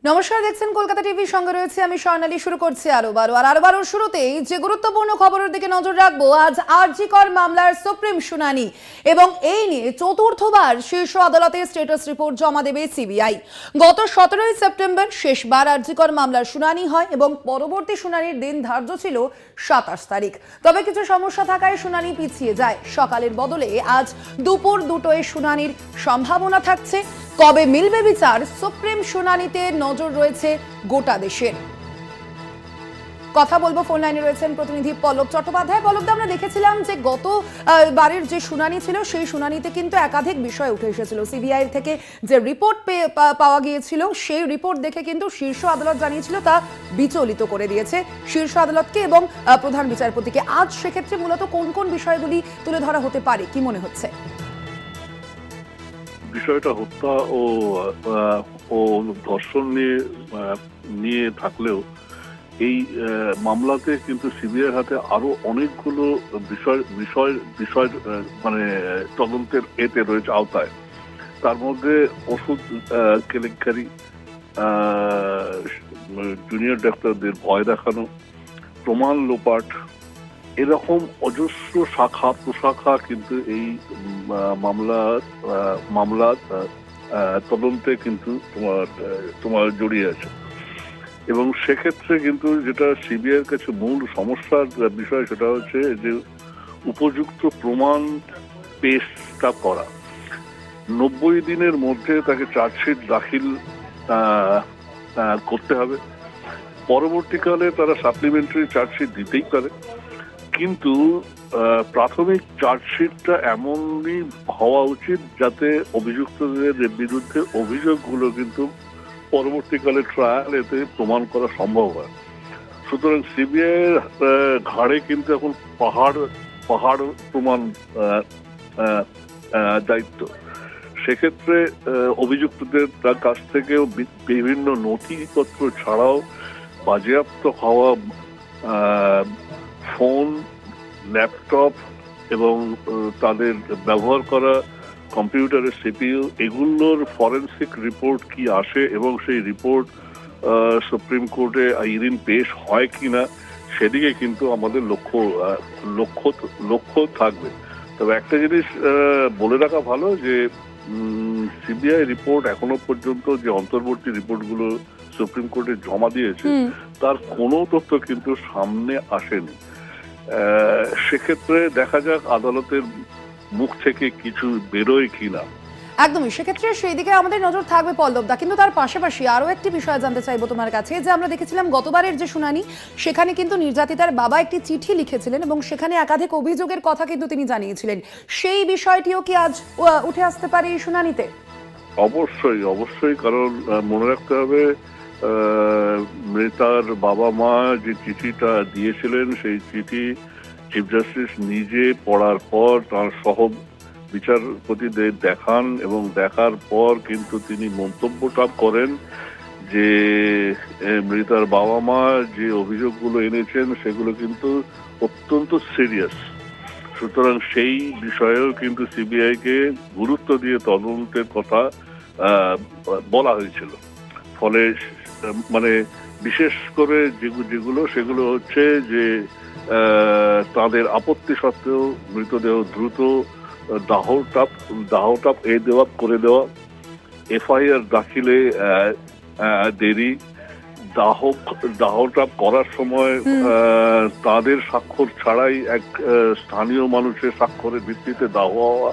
নমস্কার, দেখছেন কলকাতা টিভির সঙ্গে রয়েছে আমি স্বর্ণালী। শুরু করছি আরো শুরুতেই যে গুরুত্বপূর্ণ খবরের দিকে নজর রাখবো। আজ আরজি কর মামলার সুপ্রিম শুনানি এবং এই নিয়ে চতুর্থবার শীর্ষ আদালতে স্ট্যাটাস রিপোর্ট জমা দেবে সিবিআই। গত 17 সেপ্টেম্বর শেষবার আরজি কর মামলার শুনানি হয় এবং পরবর্তী শুনানির দিন ধার্য ছিল 27 তারিখ। তবে কিছু সমস্যা থাকায় শুনানি পিছিয়ে যায়। সকালের বদলে আজ দুপুর 2টোয় শুনানির সম্ভাবনা থাকছে। কবে মিলবে বিচার, সুপ্রিম শুনানিতে নজর রয়েছে গোটা দেশের। কথা বলবো, ফোন লাইনে রয়েছেন প্রতিনিধি পল্লব চট্টোপাধ্যায়। পল্লবদা, আমরা দেখেছিলাম যে গত বারের যে শুনানি ছিল সেই শুনানিতে কিন্তু একাধিক বিষয় উঠে এসেছিল। সিবিআই থেকে যে রিপোর্ট পাওয়া গিয়েছিল সেই রিপোর্ট দেখে কিন্তু শীর্ষ আদালত জানিয়েছিল তা বিচলিত করে দিয়েছে শীর্ষ আদালতকে এবং প্রধান বিচারপতিকে। আজ সেক্ষেত্রে মূলত কোন কোন বিষয়গুলি তুলে ধরা হতে পারে, কি মনে হচ্ছে? বিষয়টা হত্যা ও ধর্ষণ নিয়ে থাকলেও এই মামলাতে কিন্তু সিবিআই হাতে আরো অনেকগুলো বিষয় মানে তদন্তের এতে রয়েছে আওতায়। তার মধ্যে ওষুধ কেলেঙ্কারি, জুনিয়র ডাক্তারদের ভয় দেখানো, প্রমাণ লোপাট, এরকম অজস্র শাখা প্রশাখা কিন্তু এই মামলার তদন্তে কিন্তু তোমার জড়িয়ে আছে। এবং সেক্ষেত্রে কিন্তু যেটা সিবিআই এর কাছে মূল সমস্যার বিষয় সেটা হচ্ছে যে উপযুক্ত প্রমাণ পেশটা করা। 90 দিনের মধ্যে তাকে চার্জশিট দাখিল করতে হবে। পরবর্তীকালে তারা সাপ্লিমেন্টারি চার্জশিট দিতেই পারে, কিন্তু প্রাথমিক চার্জশিটটা এমনই হওয়া উচিত যাতে অভিযুক্তদের বিরুদ্ধে অভিযোগগুলো কিন্তু পরবর্তীকালে ট্রায়ালেতে প্রমাণ করা সম্ভব হয়। সুতরাং সিবিআই এর ঘাড়ে কিন্তু এখন পাহাড় প্রমাণ দায়িত্ব। সেক্ষেত্রে অভিযুক্তদের তার কাছ থেকেও বিভিন্ন নথিপত্র ছাড়াও বাজেয়াপ্ত হওয়া ফোন, ল্যাপটপ এবং তাদের ব্যবহার করা কম্পিউটারের সিপিইউ, এগুলোর ফরেনসিক রিপোর্ট কি আসে এবং সেই রিপোর্ট সুপ্রিম কোর্টে আইন পেশ হয় কিনা সেদিকে কিন্তু আমাদের লক্ষ্য থাকবে। তবে একটা জিনিস বলে রাখা ভালো যে সিবিআই রিপোর্ট এখনো পর্যন্ত যে অন্তর্বর্তী রিপোর্টগুলো সুপ্রিম কোর্টে জমা দিয়েছে তার কোনো তথ্য কিন্তু সামনে আসেনি। সেক্ষেত্রে দেখা যাক আদালতের মুখ থেকে কিছু বেরোয় কিনা। একদমই, সেক্ষেত্রে সেই দিকে আমাদের নজর থাকবে পল্লবদা। কিন্তু তার পাশাপাশি আরো একটি বিষয় জানতে চাইবো তোমার কাছে, যে আমরা দেখেছিলাম গতবারের যে শুনানি সেখানে কিন্তু নির্যাতিতার বাবা একটি চিঠি লিখেছিলেন এবং সেখানে একাধিক অভিযোগের কথা কিন্তু তিনি জানিয়েছিলেন। সেই বিষয়টিও কি আজ উঠে আসতে পারে এই শুনানিতে? অবশ্যই, কারণ মনে রাখতে হবে মৃতার বাবা মা যে চিঠিটা দিয়েছিলেন সেই চিঠি চিফ জাস্টিস নিজে পড়ার পর তার সহ বিচারপতিদের দেখান এবং দেখার পর কিন্তু তিনি মন্তব্যটা করেন যে মৃতার বাবা মা যে অভিযোগগুলো এনেছেন সেগুলো কিন্তু অত্যন্ত সিরিয়াস। সুতরাং সেই বিষয়েও কিন্তু সিবিআই কে গুরুত্ব দিয়ে তদন্তের কথা বলা হয়েছিল। ফলে মানে বিশেষ করে সেগুলো হচ্ছে যে তাদের আপত্তি সত্ত্বেও মৃতদেহ দ্রুত দাহটাপ করে দেওয়া, এফআইআর দাখিলে দেরি, দাহটাপ করার সময় তাদের স্বাক্ষর ছাড়াই এক স্থানীয় মানুষের স্বাক্ষরের ভিত্তিতে দাহ হওয়া,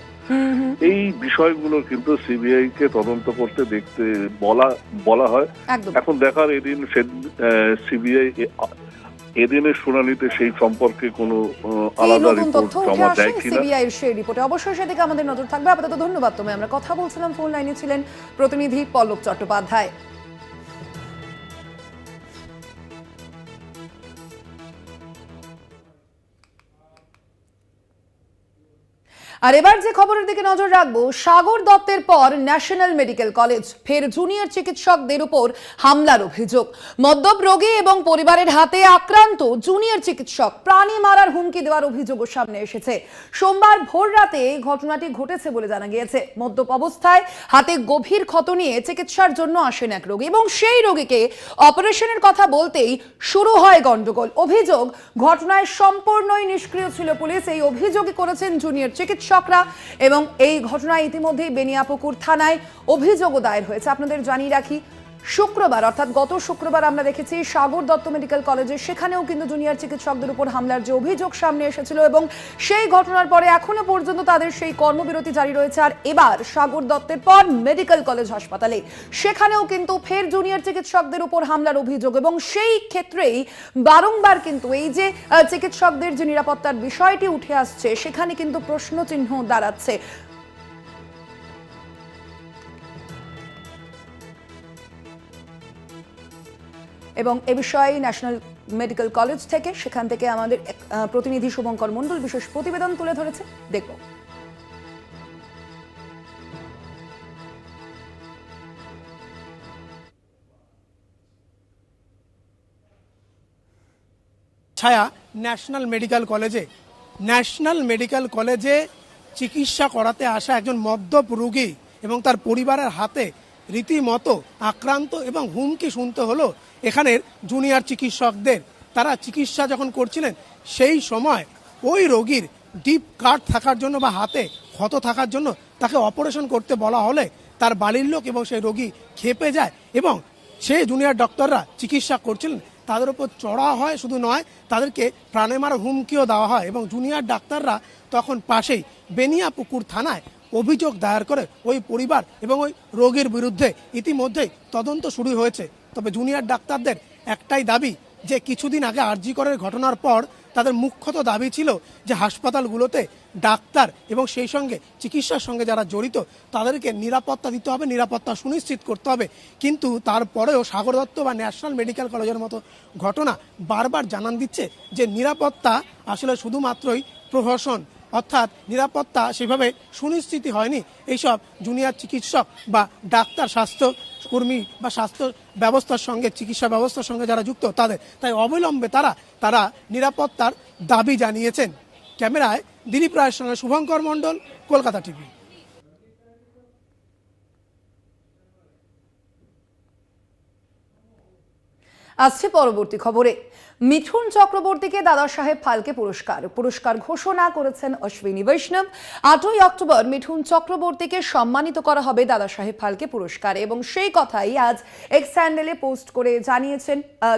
এই বিষয়গুলো কিন্তু সিবিআই কে তদন্ত করতে দেখতে বলা হয়। এখন দেখার এদিন সিবিআই এদিনের শুনানিতে সেই সম্পর্কে কোনো আলাদা রিপোর্ট জমা দেয় কিনা। সিবিআই এর সেই রিপোর্টে অবশ্যই সেদিকে আমাদের নজর থাকবে। আপাতত ধন্যবাদ তোমায়। আমরা কথা বলছিলাম, ফোন লাইনে ছিলেন প্রতিনিধি পল্লব চট্টোপাধ্যায়। আর এবার যে খবরের দিকে নজর রাখবো, সাগর দত্তের পর ন্যাশনাল মেডিকেল কলেজ ফের জুনিয়র চিকিৎসকদের উপর হামলার অভিযোগ। মদ্যপ রোগী এবং পরিবারের হাতে আক্রান্ত জুনিয়র চিকিৎসক প্রাণী মারার হুমকি দেওয়ার অভিযোগও সামনে এসেছে। সোমবার ভোর রাতে এই ঘটনাটি ঘটেছে বলে জানা গিয়েছে। মদ্যপ অবস্থায় হাতে গভীর ক্ষত নিয়ে চিকিৎসার জন্য আসেন এক রোগী এবং সেই রোগীকে অপারেশনের কথা বলতেই শুরু হয় গন্ডগোল। অভিযোগ, ঘটনায় সম্পূর্ণই নিষ্ক্রিয় ছিল পুলিশ। এই অভিযোগই করেছেন জুনিয়র চিকিৎসকরা এবং এই ঘটনায় ইতিমধ্যেই বেনিয়াপুকুর থানায় অভিযোগও দায়ের হয়েছে। আপনাদের জানিয়ে রাখি, শুক্রবার অর্থাৎ গত শুক্রবার আমরা দেখেছি সাগর দত্ত মেডিকেল কলেজে, সেখানেও কিন্তু জুনিয়র চিকিৎসকদের উপর হামলার যে অভিযোগ সামনে এসেছিল এবং সেই ঘটনার পরে এখনো পর্যন্ত তাদের সেই কর্মবিরতি জারি রয়েছে। আর এবার সাগর দত্তের পর মেডিকেল কলেজ হাসপাতালে, সেখানেও কিন্তু ফের জুনিয়র চিকিৎসকদের উপর হামলার অভিযোগ এবং সেই ক্ষেত্রেই বারংবার কিন্তু এই যে চিকিৎসকদের যে নিরাপত্তার বিষয়টি উঠে আসছে, সেখানে কিন্তু প্রশ্নচিহ্ন দাঁড়াচ্ছে। এবং এ বিষয়ে ন্যাশনাল মেডিকেল কলেজ থেকে, সেখান থেকে আমাদের প্রতিনিধি শুভঙ্কর মণ্ডল বিশেষ প্রতিবেদন তুলে ধরেছে, দেখব। ছায়া ন্যাশনাল মেডিকেল কলেজে চিকিৎসা করাতে আসা একজন মদ্যপ রোগী এবং তার পরিবারের হাতে রীতিমতো আক্রান্ত এবং হুমকি শুনতে হলো এখানের জুনিয়র চিকিৎসকদের। তারা চিকিৎসা যখন করছিলেন সেই সময় ওই রোগীর ডিপ কাট থাকার জন্য বা হাতে ক্ষত থাকার জন্য তাকে অপারেশন করতে বলা হলে তার বাড়ির লোক এবং সেই রোগী ক্ষেপে যায় এবং সেই জুনিয়র ডক্টররা চিকিৎসা করছিলেন তাদের উপর চড়া হয়। শুধু নয়, তাদেরকে প্রাণে মারার হুমকিও দেওয়া হয় এবং জুনিয়র ডাক্তাররা তখন পাশেই বেনিয়াপুকুর থানায় অভিযোগ দায়ের করে ওই পরিবার এবং ওই রোগীর বিরুদ্ধে ইতিমধ্যেই তদন্ত শুরু হয়েছে। তবে জুনিয়র ডাক্তারদের একটাই দাবি যে কিছুদিন আগে আরজি করের ঘটনার পর তাদের মুখ্যত দাবি ছিল যে হাসপাতালগুলোতে ডাক্তার এবং সেই সঙ্গে চিকিৎসার সঙ্গে যারা জড়িত তাদেরকে নিরাপত্তা দিতে হবে, নিরাপত্তা সুনিশ্চিত করতে হবে। কিন্তু তারপরেও সাগর দত্ত বা ন্যাশনাল মেডিকেল কলেজের মতো ঘটনা বারবার জানান দিচ্ছে যে নিরাপত্তা আসলে শুধুমাত্রই প্রহসন, অর্থাৎ নিরাপত্তা সেভাবে সুনিশ্চিত হয়নি এইসব জুনিয়র চিকিৎসক বা ডাক্তার, স্বাস্থ্যকর্মী বা স্বাস্থ্য ব্যবস্থার সঙ্গে, চিকিৎসা ব্যবস্থার সঙ্গে যারা যুক্ত তাদের। তাই অবিলম্বে তারা নিরাপত্তার দাবি জানিয়েছেন। ক্যামেরায় দিলীপ রায়ের সঙ্গে শুভঙ্কর মণ্ডল, কলকাতা টিভি। আসছে পরবর্তী খবরে। মিঠুন চক্রবর্তীকে দাদা সাহেব ফালকে পুরস্কার ঘোষণা করেছেন অশ্বিনী বৈষ্ণব। 8ই অক্টোবর মিঠুন চক্রবর্তীকে সম্মানিত করা হবে দাদা সাহেব ফালকে পুরস্কার এবং সেই কথাই আজ এক্স হ্যান্ডেলে পোস্ট করে জানিয়েছেন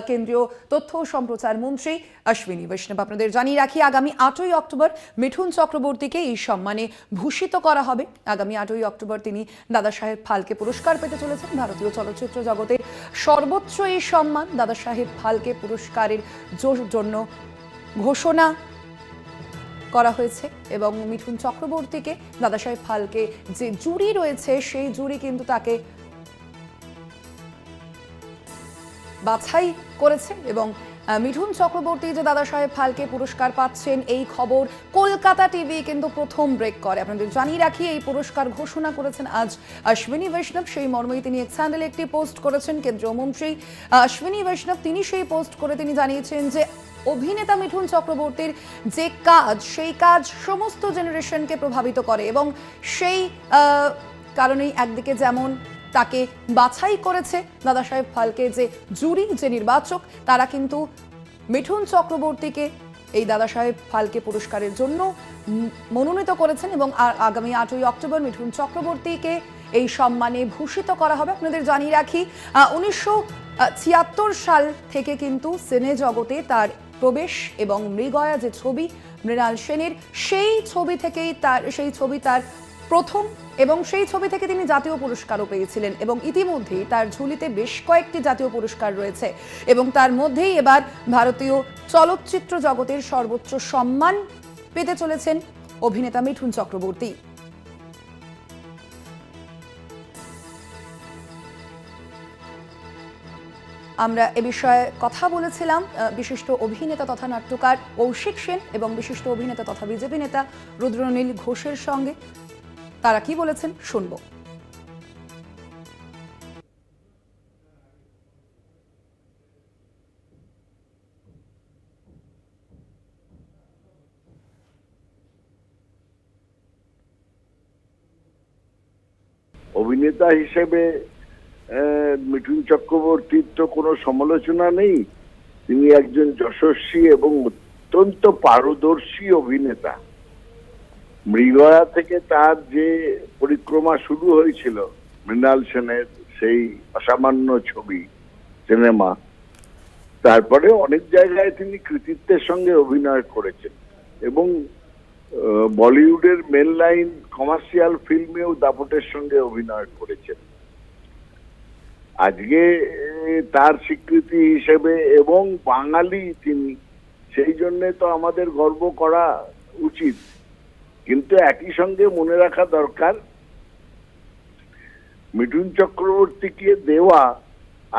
কেন্দ্রীয় তথ্য ও সম্প্রচার মন্ত্রী অশ্বিনী বৈষ্ণব। আপনাদের জানিয়ে রাখি, আগামী 8ই অক্টোবর মিঠুন চক্রবর্তীকে এই সম্মানে ভূষিত করা হবে। আগামী 8ই অক্টোবর তিনি দাদা সাহেব ফালকে পুরস্কার পেতে চলেছেন। ভারতীয় চলচ্চিত্র জগতের সর্বোচ্চ এই সম্মান দাদা সাহেব ফালকে পুরস্কারের জন্য ঘোষণা করা হয়েছে এবং মিঠুন চক্রবর্তীকে দাদা সাহেব ফালকে যে জুরি রয়েছে সেই জুরি কিন্তু তাকে বাছাই করেছে এবং মিঠুন চক্রবর্তী যে দাদা সাহেব ফালকে পুরস্কার পাচ্ছেন এই খবর কলকাতা টিভি কিন্তু প্রথম ব্রেক করে। আপনাদের জানিয়ে রাখি, এই পুরস্কার ঘোষণা করেছেন আজ অশ্বিনী বৈষ্ণব। সেই মর্মেই তিনি এক্স হ্যান্ডেলে একটি পোস্ট করেছেন কেন্দ্রীয় মন্ত্রী অশ্বিনী বৈষ্ণব। তিনি সেই পোস্ট করে তিনি জানিয়েছেন যে অভিনেতা মিঠুন চক্রবর্তীর যে কাজ, সেই কাজ সমস্ত জেনারেশনকে প্রভাবিত করে এবং সেই কারণেই একদিকে যেমন তাকে বাছাই করেছে দাদা সাহেব ফালকে যে জুরি, যে নির্বাচক, তারা কিন্তু মিঠুন চক্রবর্তীকে এই দাদা সাহেব ফালকে পুরস্কারের জন্য মনোনীত করেছেন এবং আগামী 8ই অক্টোবর মিঠুন চক্রবর্তীকে এই সম্মানে ভূষিত করা হবে। আপনাদের জানিয়ে রাখি, 1976 সাল থেকে কিন্তু সিনে জগতে তার প্রবেশ এবং মৃগয়া যে ছবি মৃণাল সেনের, সেই ছবি তার প্রথম এবং সেই ছবি থেকে তিনি জাতীয় পুরস্কারও পেয়েছিলেন এবং ইতিমধ্যেই তার ঝুলিতে বেশ কয়েকটি জাতীয় পুরস্কার রয়েছে এবং তার মধ্যেই এবার ভারতীয় চলচ্চিত্র জগতের সর্বোচ্চ সম্মান পেতে চলেছেন অভিনেতা মিঠুন চক্রবর্তী। আমরা এ বিষয়ে কথা বলেছিলাম বিশিষ্ট অভিনেতা তথা নাট্যকার কৌশিক সেন এবং বিশিষ্ট অভিনেতা তথা বিজেপি নেতা রুদ্রনীল ঘোষের সঙ্গে। তারা কি বলেছেন শুনবো। অভিনেতা হিসেবে মিঠুন চক্রবর্তীর তো কোনো সমালোচনা নেই। তিনি একজন যশস্বী এবং অত্যন্ত পারদর্শী অভিনেতা। মৃগয়া থেকে তার যে পরিক্রমা শুরু হয়েছিল, মৃণাল সেনের সেই অসামান্য ছবি সিনেমা, তারপরে অনেক জায়গায় তিনি কৃতিত্বের সঙ্গে অভিনয় করেছেন এবং বলিউডের মেন লাইন কমার্শিয়াল ফিল্মেও দাপটের সঙ্গে অভিনয় করেছেন। আজকে তার স্বীকৃতি হিসেবে এবং বাঙালি তিনি, সেই জন্য তো আমাদের গর্ব করা উচিত। কিন্তু একই সঙ্গে মনে রাখা দরকার, মিঠুন চক্রবর্তীকে দেওয়া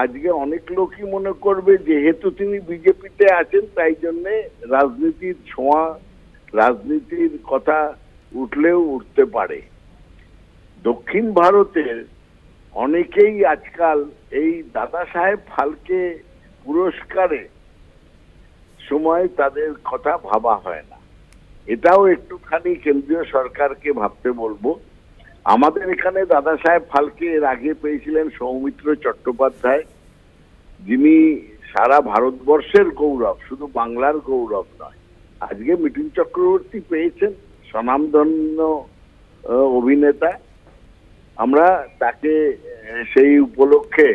আজকে অনেক লোকই মনে করবে যেহেতু তিনি বিজেপিতে আছেন তাই জন্যে রাজনীতির ছোঁয়া, রাজনীতির কথা উঠলেও উঠতে পারে। দক্ষিণ ভারতের অনেকেই আজকাল এই দাদা সাহেব ফালকে পুরস্কারে সময় তাদের কথা ভাবা হয় না। এটাও একটুখানি কেন্দ্রীয় সরকারকে ভাবতে বলবো। আমাদের এখানে দাদা সাহেব ফালকে এর আগে পেয়েছিলেন সৌমিত্র চট্টোপাধ্যায়, যিনি সারা ভারতবর্ষের গৌরব, শুধু বাংলার গৌরব নয়। আজকে মিঠুন চক্রবর্তী পেয়েছেন, স্বনামধন্য অভিনেতা। আমরা তাকে সেই উপলক্ষে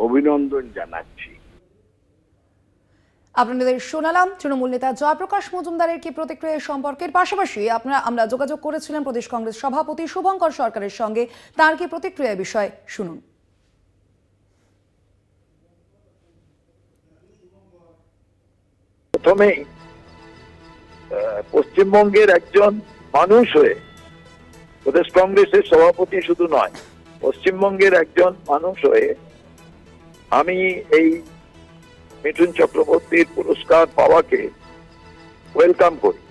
অভিনন্দন জানাচ্ছি। আপনাদের শোনালাম তৃণমূল নেতা জয়প্রকাশ মজুমদারের কি প্রতিক্রিয়া সম্পর্কের পাশাপাশি আমরা যোগাযোগ করেছিলাম প্রদেশ কংগ্রেস সভাপতি শুভঙ্কর সরকারের সঙ্গে। তার কি প্রতিক্রিয়া বিষয়ে শুনুন। প্রথমেই পশ্চিমবঙ্গের একজন মানুষ হয়ে, প্রদেশ কংগ্রেসের সভাপতি শুধু নয়, পশ্চিমবঙ্গের একজন মানুষ হয়ে আমি এই মিঠুন চক্রবর্তীর পুরস্কার পাওয়াকে ওয়েলকাম করি,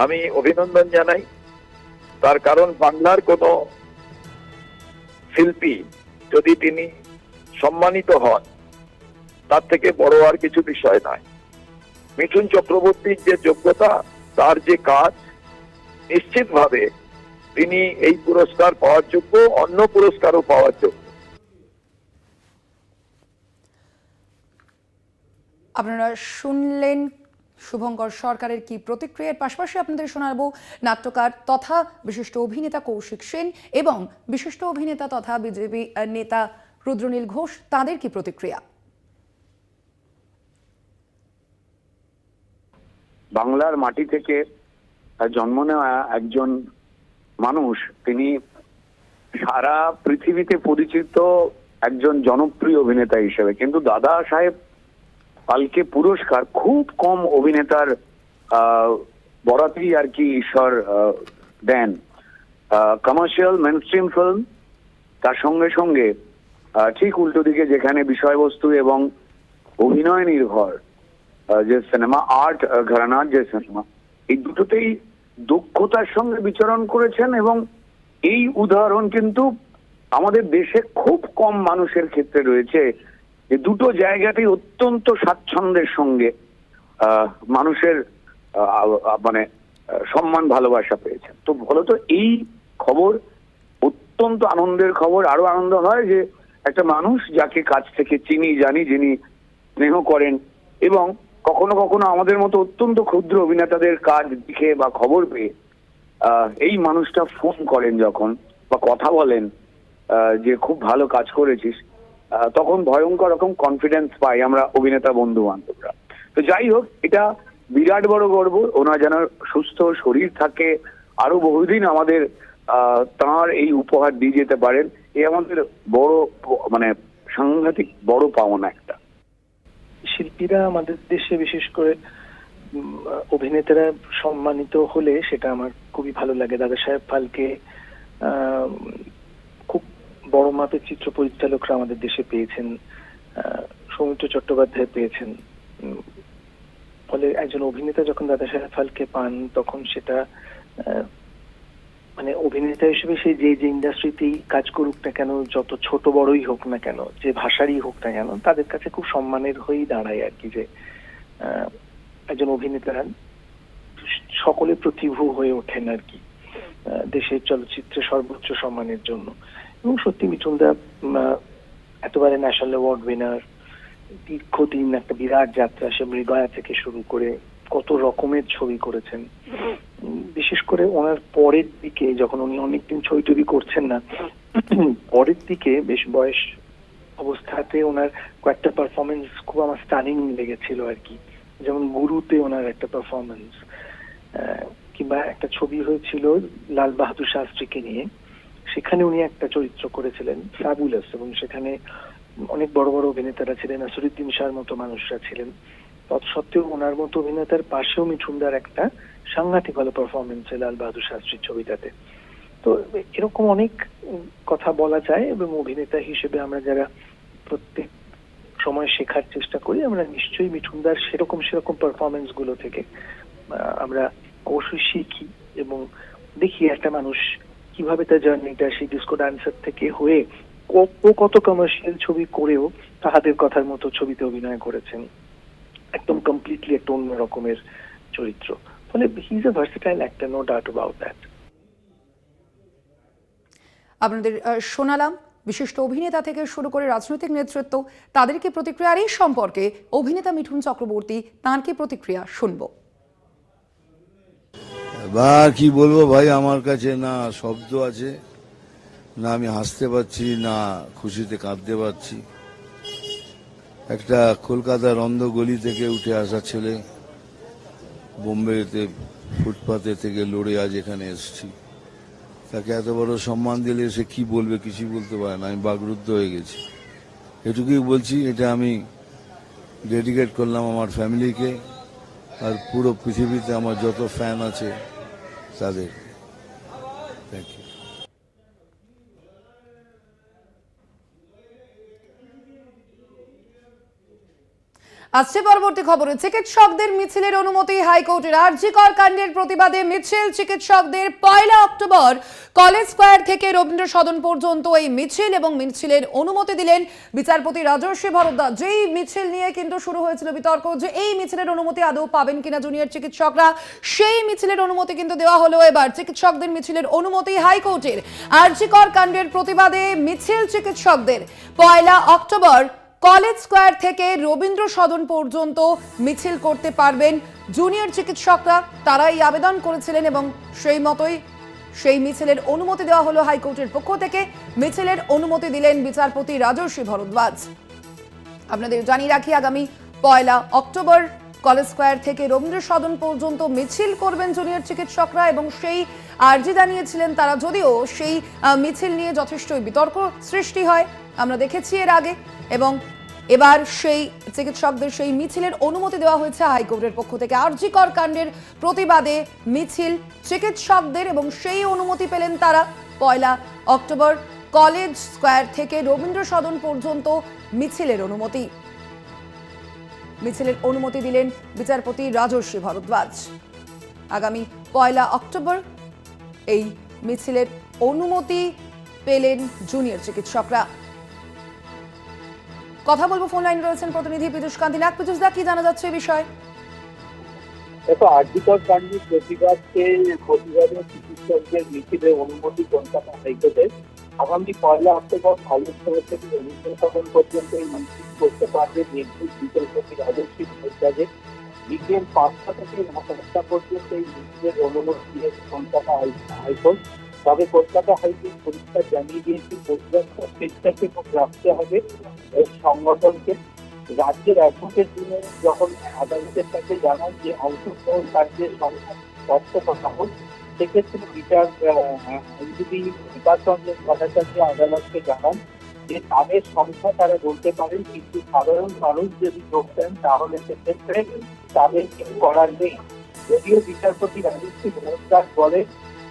আমি অভিনন্দন জানাই। তার কারণ বাংলার কোনো শিল্পী যদি তিনি সম্মানিত হন, তার থেকে বড় আর কিছু বিষয় নয়। মিঠুন চক্রবর্তীর যে যোগ্যতা, তার যে কাজ, নিশ্চিতভাবে তিনি এই পুরস্কার পাওয়ার যোগ্য, অন্য পুরস্কারও পাওয়ার যোগ্য। আপনারা শুনলেন শুভঙ্কর সরকারের কি প্রতিক্রিয়ার পাশাপাশি আপনাদের শোনাবো নাট্যকার তথা বিশিষ্ট অভিনেতা কৌশিক সেন এবং বিশিষ্ট অভিনেতা তথা বিজেপি নেতা রুদ্রনীল ঘোষ, তাদের কি প্রতিক্রিয়া। বাংলার মাটি থেকে জন্ম নেওয়া একজন মানুষ, তিনি সারা পৃথিবীতে পরিচিত একজন জনপ্রিয় অভিনেতা হিসেবে। কিন্তু দাদা সাহেব ফালকে পুরস্কার খুব কম অভিনেতার বরাতেই আর কি ঈশ্বর দেন। কমার্শিয়াল মেইনস্ট্রিম ফিল্ম, তার সঙ্গে সঙ্গে ঠিক উল্টো দিকে যেখানে বিষয়বস্তু এবং অভিনয় নির্ভর যে সিনেমা, আর্ট ঘরানার যে সিনেমা, এই দুটোতেই দক্ষতার সঙ্গে বিচরণ করেছেন। এবং এই উদাহরণ কিন্তু আমাদের দেশে খুব কম মানুষের ক্ষেত্রে রয়েছে, যে দুটো জায়গাতেই অত্যন্ত স্বাচ্ছন্দ্যের সঙ্গে মানুষের মানে সম্মান ভালোবাসা পেয়েছেন। তো বলতো এই খবর অত্যন্ত আনন্দের খবর। আরো আনন্দ হয় যে একটা মানুষ যাকে কাছ থেকে চিনি জানি, যিনি স্নেহ করেন এবং কখনো কখনো আমাদের মতো অত্যন্ত ক্ষুদ্র অভিনেতাদের কাজ দেখে বা খবর পেয়ে এই মানুষটা ফোন করেন যখন বা কথা বলেন যে খুব ভালো কাজ করেছিস, তখন ভয়ঙ্কর রকম কনফিডেন্স পাই আমরা অভিনেতা বন্ধু বান্ধবরা। তো যাই হোক, এটা বিরাট বড় গর্ব। ওনার যেন সুস্থ শরীর থাকে, আরো বহুদিন আমাদের তাঁর এই উপহার দিয়ে যেতে পারেন, এই আমাদের বড় মানে সাংঘাতিক বড় পাওনা একটা। শিল্পীরা আমাদের দেশে বিশেষ করে অভিনেতারা সম্মানিত হলে সেটা আমার খুবই ভালো লাগে। দাদা সাহেব ফালকে খুব বড় মাপের চিত্র পরিচালকরা আমাদের দেশে পেয়েছেন, সৌমিত্র চট্টোপাধ্যায় পেয়েছেন। ফলে একজন অভিনেতা যখন দাদা সাহেব ফালকে পান তখন সেটা মানে অভিনেতা হিসেবে সে যে ইন্ডাস্ট্রিতেই কাজ করুক না কেন, যত ছোট বড়ই হোক না কেন, যে ভাষারই হোক না কেন, তাদের কাছে খুব সম্মানের হয়েই দাঁড়ায় আর কি, যে একজন অভিনেতা সকলে প্রতিভু হয়ে ওঠেন আর কি দেশের চলচ্চিত্রে সর্বোচ্চ সম্মানের জন্য। এবং সত্যি মিঠুনদা এতবারে ন্যাশনাল অ্যাওয়ার্ড উইনার, দীর্ঘদিন একটা বিরাট যাত্রা, সে মৃগয়া থেকে শুরু করে কত রকমের ছবি করেছেন। বিশেষ করে ওনার পরের দিকে যখন উনি অনেকদিন ছবি টবি করছেন না, পরের দিকে বেশ বয়স অবস্থাতে ওনার কয়েকটা পারফরমেন্স খুব আমার স্টানিং লেগেছিল আর কি। যেমন গুরুতে ওনার একটা পারফরমেন্স, কিংবা একটা ছবি হয়েছিল লাল বাহাদুর শাস্ত্রীকে নিয়ে, সেখানে উনি একটা চরিত্র করেছিলেন ফ্যাবুলাস, এবং সেখানে অনেক বড় বড় অভিনেতারা ছিলেন, নাসিরুদ্দিন শাহর মতো মানুষরা ছিলেন। তৎসত্ত্বেও ওনার মতো অভিনেতার পাশেও মিঠুনদার একটা সাংঘাতিক ভালো পারফরমেন্স লাল বাহাদুর শাস্ত্রীর ছবিটাতে। তো এরকম অনেক কথা বলা যায়, এবং অভিনেতা হিসেবে আমরা যারা প্রত্যেক সময় শেখার চেষ্টা করি, আমরা নিশ্চয়ই মিঠুনদার সেরকম পারফরমেন্স গুলো থেকে আমরা অবশ্যই শিখি এবং দেখি একটা মানুষ কিভাবে তার জার্নিটা সেই ডিস্কো ডান্সার থেকে হয়ে কত কমার্শিয়াল ছবি করেও তাহাদের কথার মতো ছবিতে অভিনয় করেছেন, একদম কমপ্লিটলি একটা অন্য রকমের চরিত্র। ফলে he is a versatile actor, no doubt about that. আপনাদের শোনালাম বিশিষ্ট অভিনেতা থেকে শুরু করে রাজনৈতিক নেতৃত্ব, তাদের কি প্রতিক্রিয়া, আর এই সম্পর্কে অভিনেতা মিঠুন চক্রবর্তী তাঁর কি প্রতিক্রিয়া শুনবো। বা কি বলবো ভাই, আমার কাছে না শব্দ আছে, না আমি হাসতে পারছি, না খুশিতে কাঁদতে পারছি। একটা কলকাতার অন্ধ গলি থেকে উঠে আসা ছেলে, বোম্বেতে ফুটপাতে থেকে লড়ে আজ এখানে এসেছি, তাকে এত বড় সম্মান দিলে সে কি বলবে, কিছুই বলতে পারে না। আমি বাকরুদ্ধ হয়ে গেছি। এটুকুই বলছি, এটা আমি ডেডিকেট করলাম আমার ফ্যামিলিকে আর পুরো পৃথিবীতে আমার যত ফ্যান আছে তাদের। Thank you. আসছে পরবর্তী খবরে, চিকিৎসকদের মিছিলের অনুমতি হাইকোর্টের। আরজি কর কাণ্ডের প্রতিবাদে মিছিল চিকিৎসকদের 1 অক্টোবর কলেজ স্কয়ার থেকে রবীন্দ্র সদন পর্যন্ত এই মিছিল, এবং মিছিলের অনুমতি দিলেন বিচারপতি রাজর্ষি ভরদ্বাজ। যেই মিছিল নিয়ে কিন্তু শুরু হয়েছিল বিতর্ক যে এই মিছিলের অনুমতি আদৌ পাবেন কিনা জুনিয়র চিকিৎসকরা, সেই মিছিলের অনুমতি কিন্তু দেওয়া হলো। এবার চিকিৎসকদের মিছিলের অনুমতি হাইকোর্টের। আরজি কর কাণ্ডের প্রতিবাদে মিছিল চিকিৎসকদের 1 অক্টোবর কলেজ স্কয়ার থেকে রবীন্দ্র সদন পর্যন্ত মিছিল করতে পারবেন জুনিয়র চিকিৎসকরা। তারাই আবেদন করেছিলেন এবং সেই মতোই সেই মিছিলের অনুমতি দেওয়া হলো হাইকোর্টের পক্ষ থেকে। মিছিলের অনুমতি দিলেন বিচারপতি রাজর্ষি ভরদ্বাজ। আপনাদের জানিয়ে রাখি, আগামী 1 অক্টোবর কলেজ স্কয়ার থেকে রবীন্দ্র সদন পর্যন্ত মিছিল করবেন জুনিয়র চিকিৎসকরা, এবং সেই আর্জি জানিয়েছিলেন তারা। যদিও সেই মিছিল নিয়ে যথেষ্টই বিতর্ক সৃষ্টি হয়, আমরা দেখেছি এর আগে, এবং এবার সেই চিকিৎসকদের সেই মিছিলের অনুমতি দেওয়া হয়েছে হাইকোর্টের পক্ষ থেকে। আরজি কর কাণ্ডের প্রতিবাদে মিছিল চিকিৎসকদের, এবং সেই অনুমতি পেলেন তারা 1 অক্টোবর কলেজ স্কয়ার থেকে রবীন্দ্র সদন পর্যন্ত মিছিলের অনুমতি। মিছিলের অনুমতি দিলেন বিচারপতি রাজর্ষি ভরদ্বাজ। আগামী 1 অক্টোবর এই মিছিলের অনুমতি পেলেন জুনিয়র চিকিৎসকরা। কথা বলবো, ফোন লাইন রয়েছেন প্রতিনিধি পীযূষ কান্তি নাগ। পীযূষ দা, কি জানা যাচ্ছে এই বিষয়ে? দেখো, আরজি কর কাণ্ডের প্রতিবাদে চিকিৎসকদের মিছিলের অনুমতি কলকাতা হাইকোর্টে। আগামী 1 অক্টোবর কলেজ স্কয়ার থেকে রবীন্দ্র সদন পর্যন্ত এই মিছিল করতে পারবে নির্দেশ বিচারপতি রাজর্ষি ভরদ্বাজের। বিকেল 5টা থেকে 9টা পর্যন্ত এই মিছিলের অনুমতি দিয়েছে কলকাতা হাইকোর্ট। তবে কলকাতা হাইকোর্ট পরিষ্কার জানিয়ে দিয়েছে, প্রতিবাদটা স্বেচ্ছাসেবক রাখতে হবে এই সংগঠনকে। রাজ্যের অ্যাডভোকেট জেনারেল যখন আদালতের কাছে জানান যে অংশগ্রহণ কার্যের সংখ্যা তথ্য কথা হোক, সেক্ষেত্রে আইনজীবী বিকাশ রঞ্জন ভট্টাচার্য আদালতকে জানান যে তাদের সংখ্যা তারা বলতে পারেন, কিন্তু সাধারণ মানুষ যদি যোগ দেন তাহলে সেক্ষেত্রে তাদের কিছু করার নেই। যদিও বিচারপতি রাজর্ষি ভরদ্বাজ বলেন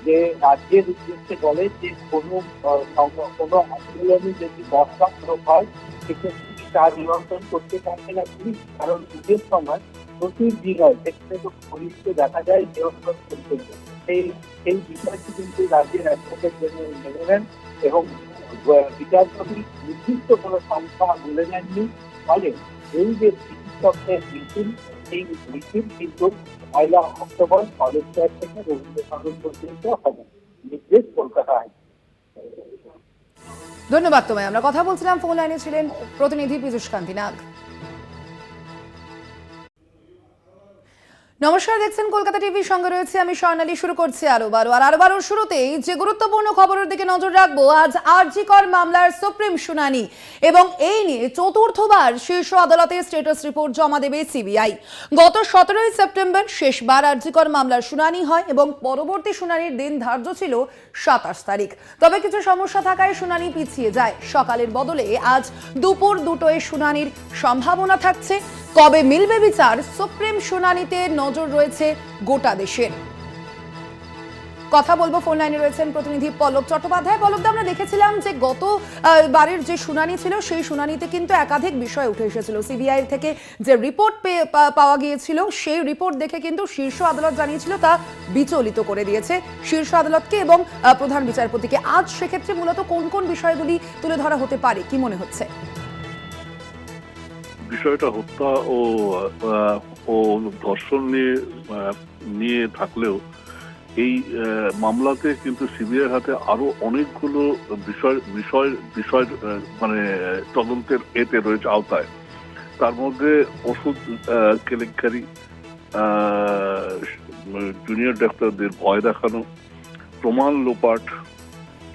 যে রাজ্যের উদ্দেশ্যে বলে যে কোনো আন্দোলনে যদি বর্ষাক্রম হয় সেক্ষেত্রে তার নিয়ন্ত্রণ করতে পারবে না পুলিশ, কারণ পুজোর সময় প্রচুর ভিড় হয়, সেক্ষেত্রে তো পুলিশকে দেখা যায় নিয়ন্ত্রণ করতে। সেই বিষয়টি কিন্তু রাজ্যের অ্যাডভোকেট জেনারেল মেনে নেন এবং বিচারপতি নির্দিষ্ট কোনো সংখ্যা বলে নেননি। ফলে এই যে চিকিৎসকদের মিছিল, সেই মিছিল কিন্তু 1 অক্টোবর কলেজ স্কয়ার থেকে রবীন্দ্র সদন পর্যন্ত হবে, নির্দেশ কলকাতা হাইকোর্ট। ধন্যবাদ তোমায়। আমরা কথা বলছিলাম, ফোন লাইনে ছিলেন প্রতিনিধি পীযূষ কান্তি নাগ। নমস্কার, দেখছেন কলকাতা টিভির সঙ্গে রয়েছে আমি স্বর্ণালী। শুরু করছি আরো বারোর শুরুতেই যে গুরুত্বপূর্ণ খবরের দিকে নজর রাখবো। আজ আরজি কর মামলার সুপ্রিম শুনানি এবং এই নিয়ে চতুর্থবার শীর্ষ আদালতে স্ট্যাটাস রিপোর্ট জমা দেবে সিবিআই। গত 17 সেপ্টেম্বর শেষবার আরজি কর মামলার শুনানি হয় এবং পরবর্তী শুনানির দিন ধার্য ছিল 27 তারিখ। তবে কিছু সমস্যা থাকায় শুনানি পিছিয়ে যায়। সকালের বদলে আজ দুপুর 2টোয় শুনানির সম্ভাবনা থাকছে। কবে মিলবে বিচার, সুপ্রিম শুনানিতে নজর রয়েছে গোটা দেশের। কথা বলবো, ফোন লাইনে রয়েছেন প্রতিনিধি পল্লব চট্টোপাধ্যায়। পল্লবদা, আমরা দেখেছিলাম যে গত বারের যে শুনানি ছিল সেই শুনানিতে কিন্তু একাধিক বিষয় উঠে এসেছিল। সিবিআই থেকে যে রিপোর্ট পাওয়া গিয়েছিল সেই রিপোর্ট দেখে কিন্তু শীর্ষ আদালত জানিয়েছিল তা বিচলিত করে দিয়েছে শীর্ষ আদালতকে এবং প্রধান বিচারপতিকে। আজ সেক্ষেত্রে মূলত কোন কোন বিষয়গুলি তুলে ধরা হতে পারে, কি মনে হচ্ছে? বিষয়টা হত্যা ও ধর্ষণ নিয়ে থাকলেও এই মামলাতে কিন্তু সিবিআইয়ের হাতে আরো অনেকগুলো বিষয় মানে তদন্তের এতে রয়েছে আওতায়। তার মধ্যে ওষুধ কেলেঙ্কারি, জুনিয়র ডাক্তারদের ভয় দেখানো, প্রমাণ লোপাট,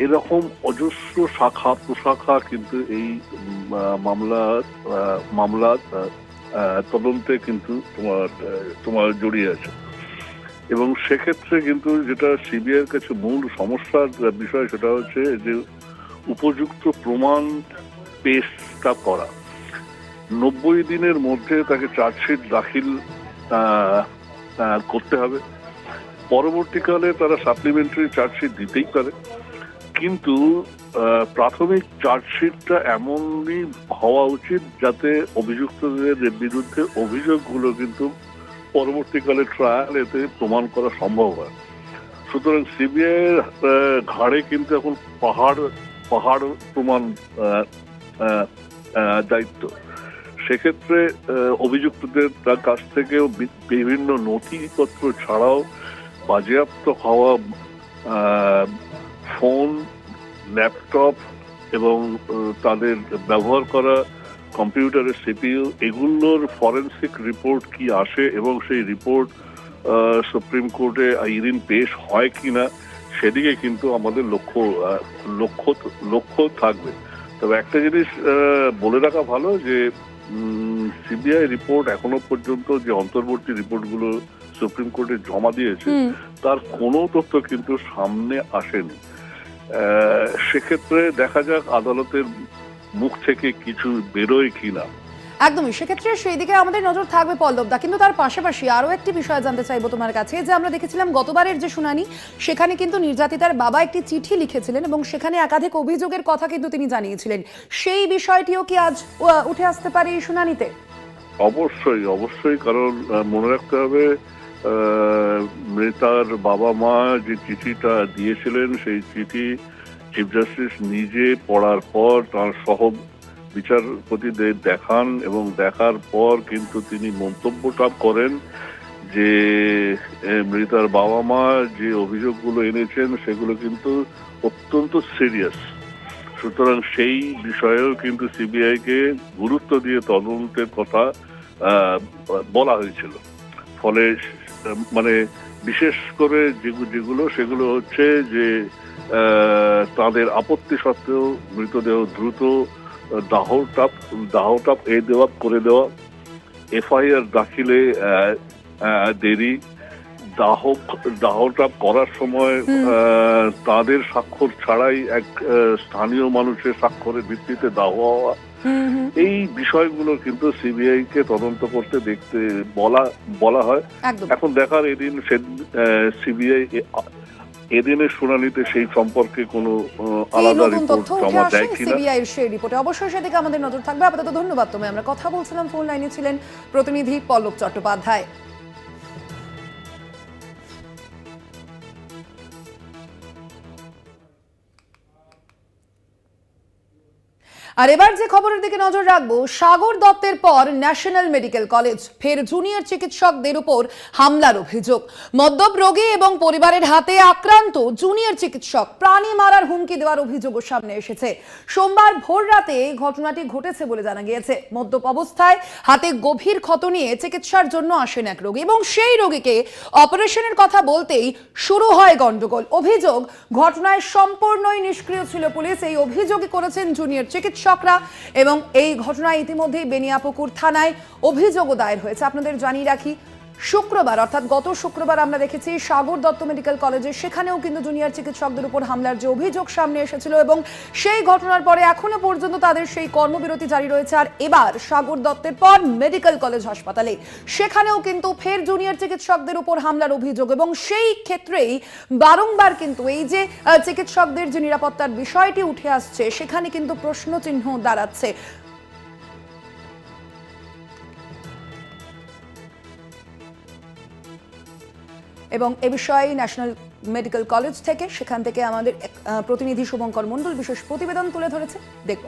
এরকম অজস্র শাখা প্রশাখা কিন্তু এই মামলার তদন্তে কিন্তু তোমার জড়িয়ে আছে। এবং সেক্ষেত্রে কিন্তু যেটা সিবিআইয়ের কাছে মূল সমস্যার বিষয় সেটা হচ্ছে যে উপযুক্ত প্রমাণ পেশটা করা। 90 দিনের মধ্যে তাকে চার্জশিট দাখিল করতে হবে। পরবর্তীকালে তারা সাপ্লিমেন্টারি চার্জশিট দিতেই পারে, কিন্তু প্রাথমিক চার্জশিটটা এমনই হওয়া উচিত যাতে অভিযুক্তদের বিরুদ্ধে অভিযোগগুলো কিন্তু পরবর্তীকালে ট্রায়াল এতে প্রমাণ করা সম্ভব হয়। সুতরাং সিবিআইয়ের ঘাড়ে কিন্তু এখন পাহাড় প্রমাণ দায়িত্ব। সেক্ষেত্রে অভিযুক্তদের কাছ থেকেও বিভিন্ন নথিপত্র ছাড়াও বাজেয়াপ্ত হওয়া ফোন, ল্যাপটপ এবং তাদের ব্যবহার করা কম্পিউটারের সিপিইউ, এগুলোর ফরেনসিক রিপোর্ট কি আসে এবং সেই রিপোর্ট সুপ্রিম কোর্টে আইরিন পেশ হয় কিনা সেদিকে কিন্তু আমাদের লক্ষ্য থাকবে। তবে একটা জিনিস বলে রাখা ভালো যে সিবিআই রিপোর্ট এখনো পর্যন্ত যে অন্তর্বর্তী রিপোর্টগুলো সুপ্রিম কোর্টে জমা দিয়েছে তার কোনো তথ্য কিন্তু সামনে আসেনি। সেক্ষেত্রে দেখা যাক আদালতের মুখ থেকে কিছু বেরোয় কিনা। একদমই, সেক্ষেত্রে সেই দিকে আমাদের নজর থাকবে পল্লবদা। কিন্তু তার পাশাপাশি আরো একটি বিষয় জানতে চাইবো তোমার কাছে, যে আমরা দেখেছিলাম গতবারের যে শুনানি সেখানে কিন্তু নির্যাতিতার বাবা একটি চিঠি লিখেছিলেন এবং সেখানে একাধিক অভিযোগের কথা কিন্তু তিনি জানিয়েছিলেন। সেই বিষয়টিও কি আজ উঠে আসতে পারে এই শুনানিতে? অবশ্যই, কারণ মনে রাখতে হবে মৃতার বাবা মা যে চিঠিটা দিয়েছিলেন সেই চিঠি চিফ জাস্টিস নিজে পড়ার পর তার সহ বিচারপতিদের দেখান এবং দেখার পর কিন্তু তিনি মন্তব্যটা করেন যে মৃতার বাবা মা যে অভিযোগগুলো এনেছেন সেগুলো কিন্তু অত্যন্ত সিরিয়াস। সুতরাং সেই বিষয়েও কিন্তু সিবিআইকে গুরুত্ব দিয়ে তদন্তের কথা বলা হয়েছিল। ফলে মানে বিশেষ করে সেগুলো হচ্ছে যে তাদের আপত্তি সত্ত্বেও মৃতদেহ দ্রুত দাহটাপ করে দেওয়া, এফআইআর দাখিলে দেরি, দাহটাপ করার সময় তাদের স্বাক্ষর ছাড়াই এক স্থানীয় মানুষের স্বাক্ষরের ভিত্তিতে দাহ হওয়া, এই বিষয়গুলো কিন্তু সিবিআই কে তদন্ত করতে বলা হয়। এখন দেখার এদিন সিবিআই এদিনের শুনানিতে সেই সম্পর্কে কোনো কি আলাদা নতুন তথ্য রিপোর্ট উঠে জমা আসে দেয় কিনা। সিবিআই এর সেই রিপোর্টে অবশ্যই সেদিকে আমাদের নজর থাকবে। আপাতত ধন্যবাদ তোমায়। আমরা কথা বলছিলাম, ফোন লাইনে ছিলেন প্রতিনিধি পল্লব চট্টোপাধ্যায়। আর এবার যে খবরের দিকে নজর রাখবো, সাগর দত্তের পর ন্যাশনাল মেডিকেল কলেজ ফের জুনিয়র চিকিৎসকদের উপর হামলার অভিযোগ। মদ্যপ রোগী এবং পরিবারের হাতে আক্রান্ত জুনিয়র চিকিৎসক প্রাণী মারার হুমকি দেওয়ার অভিযোগও সামনে এসেছে। সোমবার ভোর রাতে ঘটনাটি ঘটেছে বলে জানা গিয়েছে। মদ্যপ অবস্থায় হাতে গভীর ক্ষত নিয়ে চিকিৎসার জন্য আসেন এক রোগী এবং সেই রোগীকে অপারেশনের কথা বলতেই শুরু হয় গন্ডগোল। অভিযোগ, ঘটনায় সম্পূর্ণই নিষ্ক্রিয় ছিল পুলিশ। এই অভিযোগই করেছেন জুনিয়র চিকিৎসকরা এবং এই ঘটনায় ইতিমধ্যেই বেনিয়াপুকুর থানায় অভিযোগও দায়ের হয়েছে। আপনাদের জানিয়ে রাখি, শুক্রবার অর্থাৎ গত শুক্রবার আমরা দেখেছি সাগর দত্ত মেডিকেল কলেজে, সেখানেও কিন্তু জুনিয়র চিকিৎসকদের উপর হামলার যে অভিযোগ সামনে এসেছিল এবং সেই ঘটনার পরে এখনো পর্যন্ত তাদের সেই কর্মবিরতি জারি রয়েছে। আর এবার সাগর দত্তের পর মেডিকেল কলেজ হাসপাতালে, সেখানেও কিন্তু ফের জুনিয়র চিকিৎসকদের উপর হামলার অভিযোগ এবং সেই ক্ষেত্রেই বারংবার কিন্তু এই যে চিকিৎসকদের যে নিরাপত্তার বিষয়টি উঠে আসছে, সেখানে কিন্তু প্রশ্নচিহ্ন দাঁড়াচ্ছে। এবং এ বিষয়ে ন্যাশনাল মেডিকেল কলেজ থেকে, সেখান থেকে আমাদের প্রতিনিধি শুভঙ্কর মণ্ডল বিশেষ প্রতিবেদন তুলে ধরেছে, দেখব।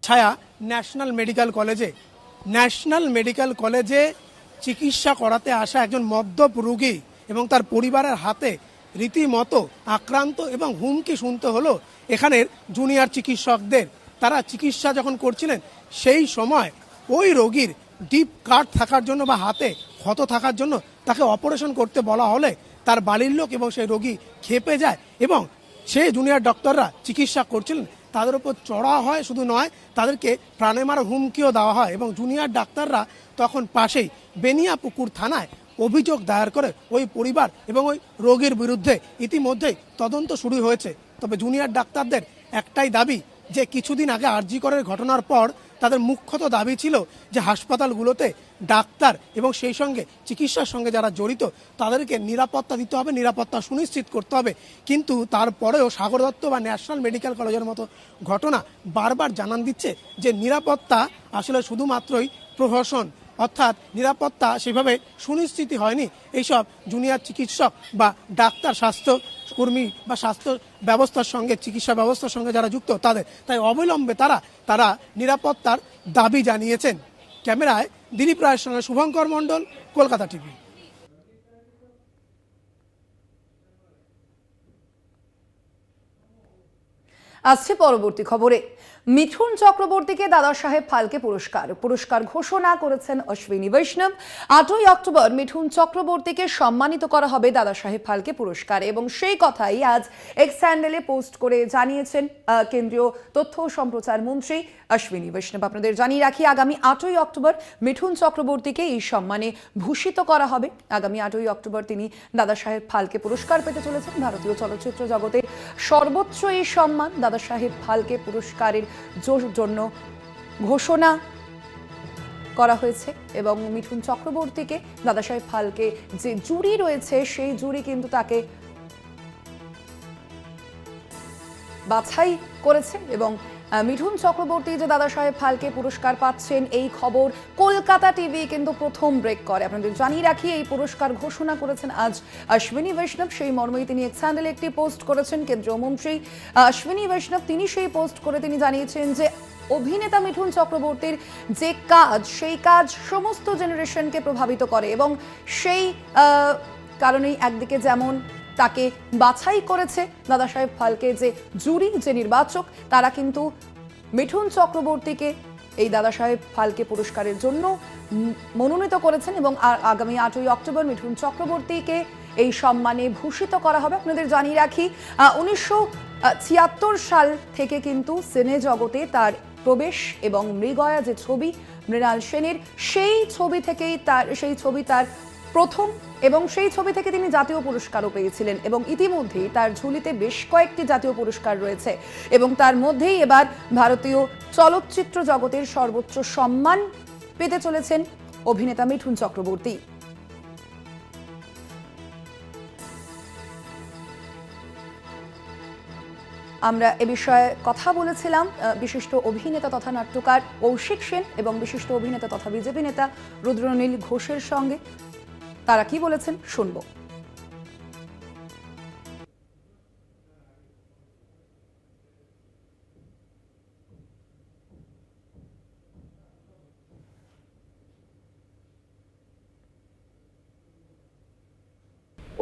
ছায়া ন্যাশনাল মেডিকেল কলেজে চিকিৎসা করাতে আসা একজন মদ্যপ রোগী এবং তার পরিবারের হাতে রীতিমতো আক্রান্ত এবং হুমকি শুনতে হলো এখানের জুনিয়র চিকিৎসকদের। তারা চিকিৎসা যখন করছিলেন সেই সময় ওই রোগীর ডিপ কাট থাকার জন্য বা হাতে ক্ষত থাকার জন্য তাকে অপারেশন করতে বলা হলে তার বাড়ির লোক এবং সেই রোগী ক্ষেপে যায় এবং সেই জুনিয়র ডক্টররা চিকিৎসা করছিলেন তাদের উপর চড়া হয়। শুধু নয়, তাদেরকে প্রাণে মারার হুমকিও দেওয়া হয় এবং জুনিয়র ডাক্তাররা তখন পাশেই বেনিয়াপুকুর থানায় অভিযোগ দায়ের করে ওই পরিবার এবং ওই রোগীর বিরুদ্ধে ইতিমধ্যেই তদন্ত শুরু হয়েছে। তবে জুনিয়র ডাক্তারদের একটাই দাবি যে কিছুদিন আগে আরজি করের ঘটনার পর তাদের মুখ্যত দাবি ছিল যে হাসপাতালগুলোতে ডাক্তার এবং সেই সঙ্গে চিকিৎসার সঙ্গে যারা জড়িত তাদেরকে নিরাপত্তা দিতে হবে, নিরাপত্তা সুনিশ্চিত করতে হবে। কিন্তু তারপরেও সাগর দত্ত বা ন্যাশনাল মেডিকেল কলেজের মতো ঘটনা বারবার জানান দিচ্ছে যে নিরাপত্তা আসলে শুধুমাত্রই প্রহসন, অর্থাৎ নিরাপত্তা সেভাবে সুনিশ্চিত হয়নি। এইসব জুনিয়র চিকিৎসক বা ডাক্তার, স্বাস্থ্যকর্মী বা স্বাস্থ্য ব্যবস্থার সঙ্গে, চিকিৎসা ব্যবস্থার সঙ্গে যারা যুক্ত তাদের, তাই অবিলম্বে তারা নিরাপত্তার দাবি জানিয়েছেন। ক্যামেরায় দিলীপ রায়ের সঙ্গে শুভঙ্কর মণ্ডল, কলকাতা টিভি। আসছে পরবর্তী খবরে। মিঠুন চক্রবর্তীকে দাদা সাহেব ফালকে পুরস্কার ঘোষণা করেছেন অশ্বিনী বৈষ্ণব। 8ই অক্টোবর মিঠুন চক্রবর্তীকে সম্মানিত করা হবে দাদা সাহেব ফালকে পুরস্কারে এবং সেই কথাই আজ এক্স হ্যান্ডেলে পোস্ট করে জানিয়েছেন কেন্দ্রীয় তথ্য ও সম্প্রচার মন্ত্রী অশ্বিনী বৈষ্ণব। আপনাদের জানিয়ে রাখি, আগামী 8ই অক্টোবর মিঠুন চক্রবর্তীকে এই সম্মানে ভূষিত করা হবে। আগামী 8ই অক্টোবর তিনি দাদা সাহেব ফালকে পুরস্কার পেতে চলেছেন। ভারতীয় চলচ্চিত্র জগতের সর্বোচ্চ এই সম্মান দাদা সাহেব ফালকে পুরস্কারের জন্য ঘোষণা করা হয়েছে এবং মিঠুন চক্রবর্তীকে দাদা সাহেব ফালকে যে জুরি রয়েছে সেই জুরি কিন্তু তাকে বাছাই করেছে এবং মিঠুন চক্রবর্তী যে দাদা সাহেব ফালকে পুরস্কার পাচ্ছেন এই খবর কলকাতা টিভি কিন্তু প্রথম ব্রেক করে। আপনাদের জানিয়ে রাখি, এই পুরস্কার ঘোষণা করেছেন আজ অশ্বিনী বৈষ্ণব। সেই মর্মেই তিনি এক্স হ্যান্ডেলে একটি পোস্ট করেছেন কেন্দ্রীয় মন্ত্রী অশ্বিনী বৈষ্ণব। তিনি সেই পোস্ট করে তিনি জানিয়েছেন যে অভিনেতা মিঠুন চক্রবর্তীর যে কাজ, সেই কাজ সমস্ত জেনারেশনকে প্রভাবিত করে এবং সেই কারণেই একদিকে যেমন তাকে বাছাই করেছে দাদা সাহেব ফালকে যে জুরি, যে নির্বাচক, তারা কিন্তু মিঠুন চক্রবর্তীকে এই দাদা সাহেব ফালকে পুরস্কারের জন্য মনোনীত করেছেন এবং আগামী 8ই অক্টোবর মিঠুন চক্রবর্তীকে এই সম্মানে ভূষিত করা হবে। আপনাদের জানিয়ে রাখি, 1976 সাল থেকে কিন্তু সিনে জগতে তার প্রবেশ এবং মৃগয়া যে ছবি মৃণাল সেনের, সেই ছবি তার প্রথম এবং সেই ছবি থেকে তিনি জাতীয় পুরস্কারও পেয়েছিলেন এবং ইতিমধ্যেই তার ঝুলিতে বেশ কয়েকটি জাতীয় পুরস্কার রয়েছে এবং তার মধ্যেই এবার ভারতীয় চলচ্চিত্র জগতের সর্বোচ্চ সম্মান পেতে চলেছেন অভিনেতা মিঠুন চক্রবর্তী। আমরা এ বিষয়ে কথা বলেছিলাম বিশিষ্ট অভিনেতা তথা নাট্যকার কৌশিক সেন এবং বিশিষ্ট অভিনেতা তথা বিজেপি নেতা রুদ্রনীল ঘোষের সঙ্গে। তারা কি বলেছেন শুনবো।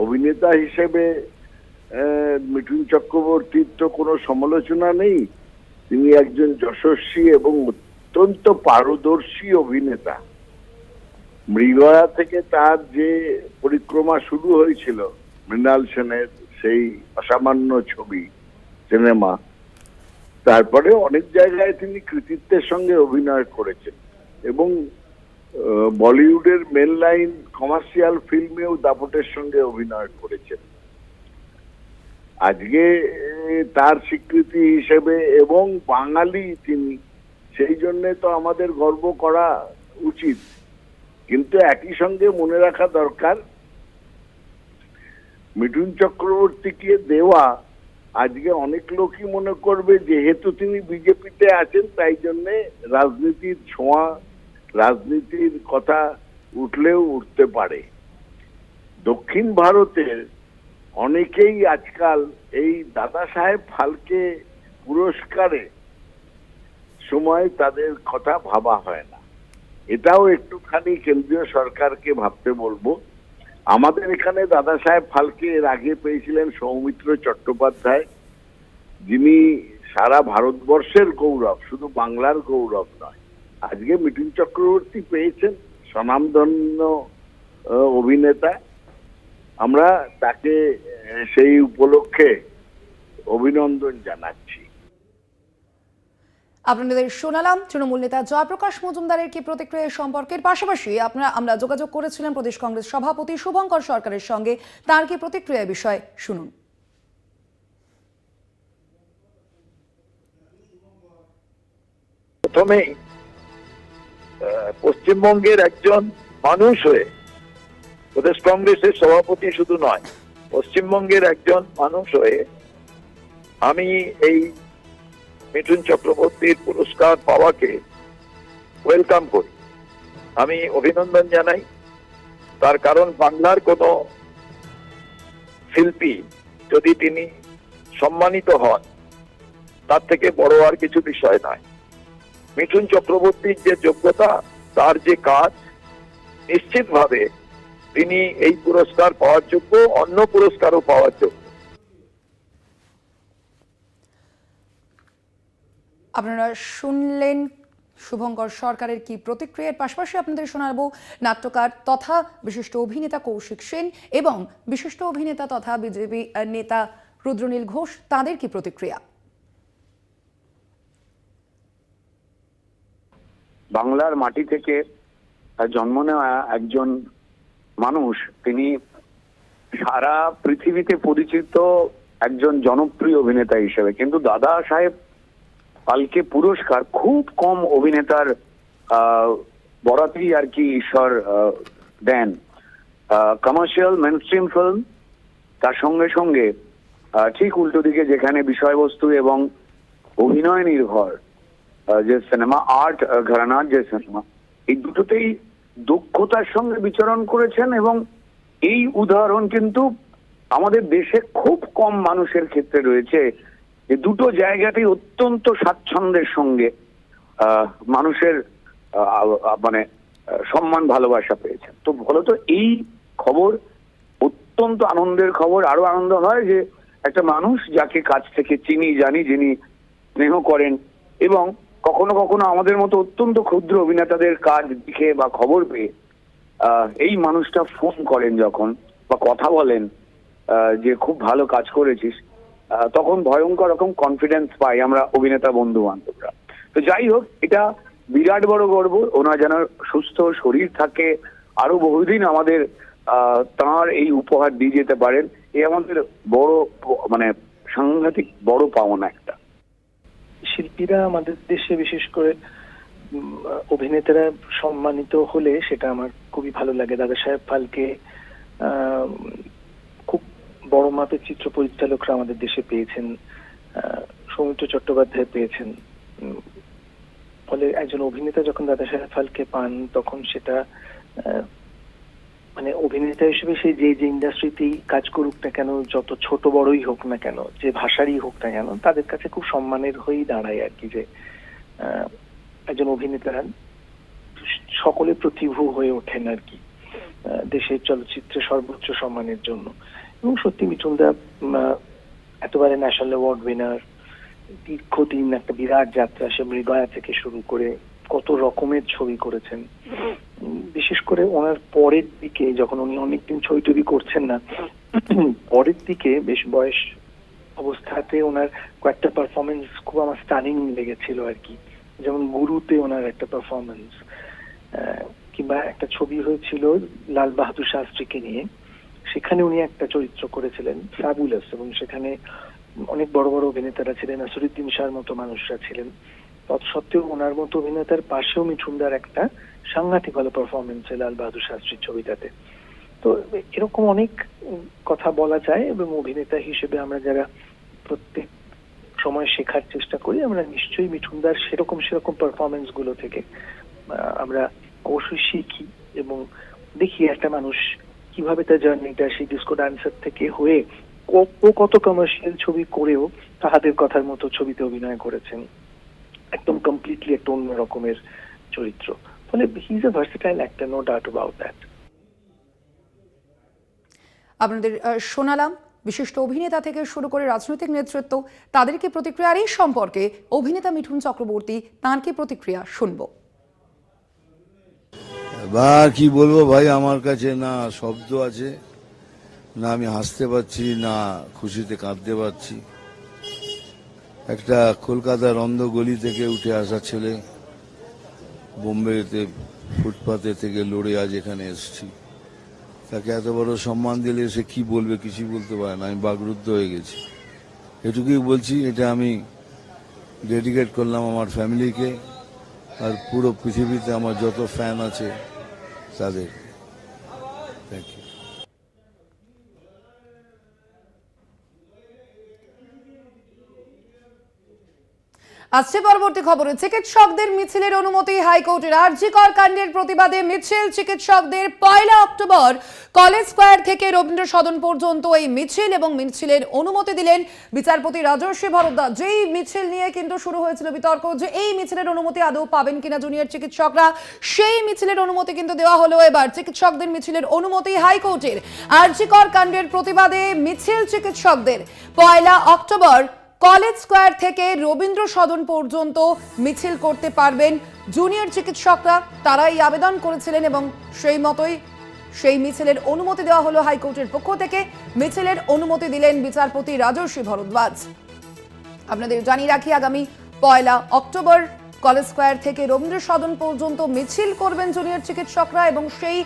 অভিনেতা হিসেবে মিঠুন চক্রবর্তীর তো কোনো সমালোচনা নেই। তিনি একজন যশস্বী এবং অত্যন্ত পারদর্শী অভিনেতা। মৃগয়া থেকে তার যে পরিক্রমা শুরু হয়েছিল, মৃণাল সেনের সেই অসামান্য ছবি সিনেমা, তারপরে অনেক জায়গায় তিনি কৃতিত্বের সঙ্গে অভিনয় করেছেন এবং বলিউডের মেন লাইন কমার্শিয়াল ফিল্মেও দাপটের সঙ্গে অভিনয় করেছেন। আজকে তার স্বীকৃতি হিসেবে এবং বাঙালি তিনি, সেই জন্য তো আমাদের গর্ব করা উচিত। কিন্তু একই সঙ্গে মনে রাখা দরকার, মিঠুন চক্রবর্তীকে দেওয়া আজকে অনেক লোকই মনে করবে যেহেতু তিনি বিজেপিতে আছেন তাই জন্যে রাজনীতির ছোঁয়া, রাজনীতির কথা উঠলেও উঠতে পারে। দক্ষিণ ভারতের অনেকেই আজকাল এই দাদা সাহেব ফালকে পুরস্কারে সময় তাদের কথা ভাবা হয় না। এটাও একটুখানি কেন্দ্রীয় সরকারকে ভাবতে বলবো। আমাদের এখানে দাদা সাহেব ফালকে এর আগে পেয়েছিলেন সৌমিত্র চট্টোপাধ্যায়, যিনি সারা ভারতবর্ষের গৌরব, শুধু বাংলার গৌরব নয়। আজকে মিঠুন চক্রবর্তী পেয়েছেন, স্বনামধন্য অভিনেতা। আমরা তাকে সেই উপলক্ষে অভিনন্দন জানাচ্ছি। আপনাদের শোনালাম তৃণমূল নেতা জয়প্রকাশ মজুমদারের কি প্রতিক্রিয়া সম্পর্কের পাশাপাশি আমরা যোগাযোগ করেছিলাম প্রদেশ কংগ্রেস সভাপতি শুভঙ্কর সরকারের সঙ্গে, তার কি প্রতিক্রিয়া বিষয় শুনুন। প্রথমেই পশ্চিমবঙ্গের একজন মানুষ হয়ে, প্রদেশ কংগ্রেসের সভাপতি শুধু নয়, পশ্চিমবঙ্গের একজন মানুষ হয়ে আমি এই মিঠুন চক্রবর্তীর পুরস্কার পাওয়াকে ওয়েলকাম করি, আমি অভিনন্দন জানাই। তার কারণ বাংলার কোনো শিল্পী যদি তিনি সম্মানিত হন, তার থেকে বড় আর কিছু বিষয় নয়। মিঠুন চক্রবর্তীর যে যোগ্যতা, তার যে কাজ, নিশ্চিতভাবে তিনি এই পুরস্কার পাওয়ার যোগ্য, অন্য পুরস্কারও পাওয়ার যোগ্য। আপনারা শুনলেন শুভঙ্কর সরকারের কি প্রতিক্রিয়ার পাশাপাশি আপনাদের শোনাবো নাট্যকার তথা বিশিষ্ট অভিনেতা কৌশিক সেন এবং বিশিষ্ট অভিনেতা তথা বিজেপি নেতা রুদ্রনীল ঘোষ, তাদের কি প্রতিক্রিয়া। বাংলার মাটি থেকে জন্ম নেওয়া একজন মানুষ, তিনি সারা পৃথিবীতে পরিচিত একজন জনপ্রিয় অভিনেতা হিসেবে। কিন্তু দাদা সাহেব ফালকে পুরস্কার খুব কম অভিনেতার বরাতেই আর কি ঈশ্বর দেন। কমার্শিয়াল মেইনস্ট্রিম ফিল্ম, তার সঙ্গে সঙ্গে ঠিক উল্টো দিকে যেখানে বিষয়বস্তু এবং অভিনয় নির্ভর যে সিনেমা, আর্ট ঘরানার যে সিনেমা, এই দুটোতেই দক্ষতার সঙ্গে বিচরণ করেছেন। এবং এই উদাহরণ কিন্তু আমাদের দেশে খুব কম মানুষের ক্ষেত্রে রয়েছে, যে দুটো জায়গাতেই অত্যন্ত স্বাচ্ছন্দ্যের সঙ্গে মানুষের মানে সম্মান ভালোবাসা পেয়েছেন। তো বলতো এই খবর অত্যন্ত আনন্দের খবর। আরো আনন্দ হয় যে একটা মানুষ যাকে কাছ থেকে চিনি জানি, যিনি স্নেহ করেন এবং কখনো কখনো আমাদের মতো অত্যন্ত ক্ষুদ্র অভিনেতাদের কাজ দেখে বা খবর পেয়ে এই মানুষটা ফোন করেন যখন বা কথা বলেন যে খুব ভালো কাজ করেছিস, তখন ভয়ঙ্কর রকম কনফিডেন্স পাই আমরা অভিনেতা বন্ধু বান্ধবরা। তো যাই হোক, এটা বিরাট বড় গর্ব। ওনার যেন সুস্থ শরীর থাকে, আরো বহুদিন আমাদের তার এই উপহার দিয়ে যেতে পারেন, এ আমাদের বড় মানে সাংঘাতিক বড় পাওনা একটা। শিল্পীরা আমাদের দেশে বিশেষ করে অভিনেতারা সম্মানিত হলে সেটা আমার খুবই ভালো লাগে। দাদা সাহেব ফালকে খুব বড় মাপের চিত্র পরিচালকরা আমাদের দেশে পেয়েছেন, সৌমিত্র চট্টোপাধ্যায় পেয়েছেন। ফলে একজন অভিনেতা যখন দাদা সাহেব ফালকে পান তখন সেটা মানে অভিনেতা হিসেবে সে যে ইন্ডাস্ট্রিতেই কাজ করুক না কেন, যত ছোট বড়ই হোক না কেন, যে ভাষারই হোক না কেন, তাদের কাছে খুব সম্মানের হয়েই দাঁড়ায় আর কি যে একজন অভিনেতা সকলে প্রতিভু হয়ে ওঠেন আর কি দেশের চলচ্চিত্রে সর্বোচ্চ সম্মানের জন্য। এবং সত্যি মিঠুনদা এতবারে ন্যাশনাল অ্যাওয়ার্ড উইনার, দীর্ঘদিন একটা বিরাট যাত্রা, সে মৃগয়া থেকে শুরু করে কত রকমের ছবি করেছেন। বিশেষ করে ওনার পরের দিকে যখন উনি অনেকদিন ছবি টবি করছেন না, পরের দিকে বেশ বয়স অবস্থাতে ওনার কয়েকটা পারফরমেন্স খুব আমার স্টানিং লেগেছিল আর কি। যেমন গুরুতে ওনার একটা পারফরমেন্স, কিংবা একটা ছবি হয়েছিল লাল বাহাদুর শাস্ত্রীকে নিয়ে, সেখানে উনি একটা চরিত্র করেছিলেন ফ্যাবুলাস, এবং সেখানে অনেক বড় বড় অভিনেতারা ছিলেন, নাসিরুদ্দিন শাহর মতো মানুষরা ছিলেন। তৎসত্ত্বেও ওনার মতো অভিনেতার পাশেও মিঠুনদার একটা সাংঘাতিক ভালো পারফরমেন্স লাল বাহাদুর শাস্ত্রীর ছবিটাতে। তো এরকম অনেক কথা বলা যায়, এবং অভিনেতা হিসেবে আমরা যারা প্রত্যেক সময় শেখার চেষ্টা করি, আমরা নিশ্চয়ই মিঠুনদার সেরকম পারফরমেন্স গুলো থেকে আমরা অবশ্যই শিখি এবং দেখি একটা মানুষ কিভাবে তার জার্নিটা সেই ডিস্কো ডান্সার থেকে হয়ে কত কমার্শিয়াল ছবি করেও তাহাদের কথার মতো ছবিতে অভিনয় করেছেন, একদম কমপ্লিটলি একটা অন্য রকমের চরিত্র। ফলে he is a versatile actor, no doubt about that. আপনাদের শোনালাম বিশিষ্ট অভিনেতা থেকে শুরু করে রাজনৈতিক নেতৃত্ব, তাদেরকে প্রতিক্রিয়ার এই সম্পর্কে অভিনেতা মিঠুন চক্রবর্তী তাঁর কি প্রতিক্রিয়া শুনবো। বা কি বলবো ভাই, আমার কাছে না শব্দ আছে, না আমি হাসতে পারছি, না খুশিতে কাঁদতে পারছি। একটা কলকাতার অন্ধ গলি থেকে উঠে আসা ছেলে, বোম্বেতে ফুটপাতে থেকে লড়ে আজ এখানে এসেছি। তাকে এত বড় সম্মান দিলে সে কি বলবে, কিছুই বলতে পারে না। আমি বাকরুদ্ধ হয়ে গেছি। এটুকুই বলছি, এটা আমি ডেডিকেট করলাম আমার ফ্যামিলিকে আর পুরো পৃথিবীতে আমার যত ফ্যান আছে তাদের। Thank you. আসছে পরবর্তী খবরে, চিকিৎসকদের মিছিলের অনুমতি হাইকোর্টের। আরজিকর কাণ্ডের প্রতিবাদে মিছিল চিকিৎসকদের 1 অক্টোবর কলেজ স্কয়ার থেকে রবীন্দ্র সদন পর্যন্ত এই মিছিল, এবং মিছিলের অনুমতি দিলেন বিচারপতি রাজর্ষি ভরদ্বাজ। যেই মিছিল নিয়ে কিন্তু শুরু হয়েছিল বিতর্ক যে এই মিছিলের অনুমতি আদৌ পাবেন কিনা জুনিয়র চিকিৎসকরা, সেই মিছিলের অনুমতি কিন্তু দেওয়া হলো। এবার চিকিৎসকদের মিছিলের অনুমতি হাইকোর্টের। আরজিকর কাণ্ডের প্রতিবাদে মিছিল চিকিৎসকদের 1 অক্টোবর কলেজ স্কয়ার থেকে রবীন্দ্র সদন পর্যন্ত মিছিল করতে পারবেন জুনিয়র চিকিৎসকরা। তারাই আবেদন করেছিলেন এবং সেই মতোই সেই মিছিলের অনুমতি দেওয়া হলো হাইকোর্টের পক্ষ থেকে। মিছিলের অনুমতি দিলেন বিচারপতি রাজর্ষি ভরদ্বাজ। আপনাদের জানিয়ে রাখি, আগামী 1 অক্টোবর কলেজ স্কয়ার থেকে রবীন্দ্র সদন পর্যন্ত মিছিল করবেন জুনিয়র চিকিৎসকরা, এবং সেই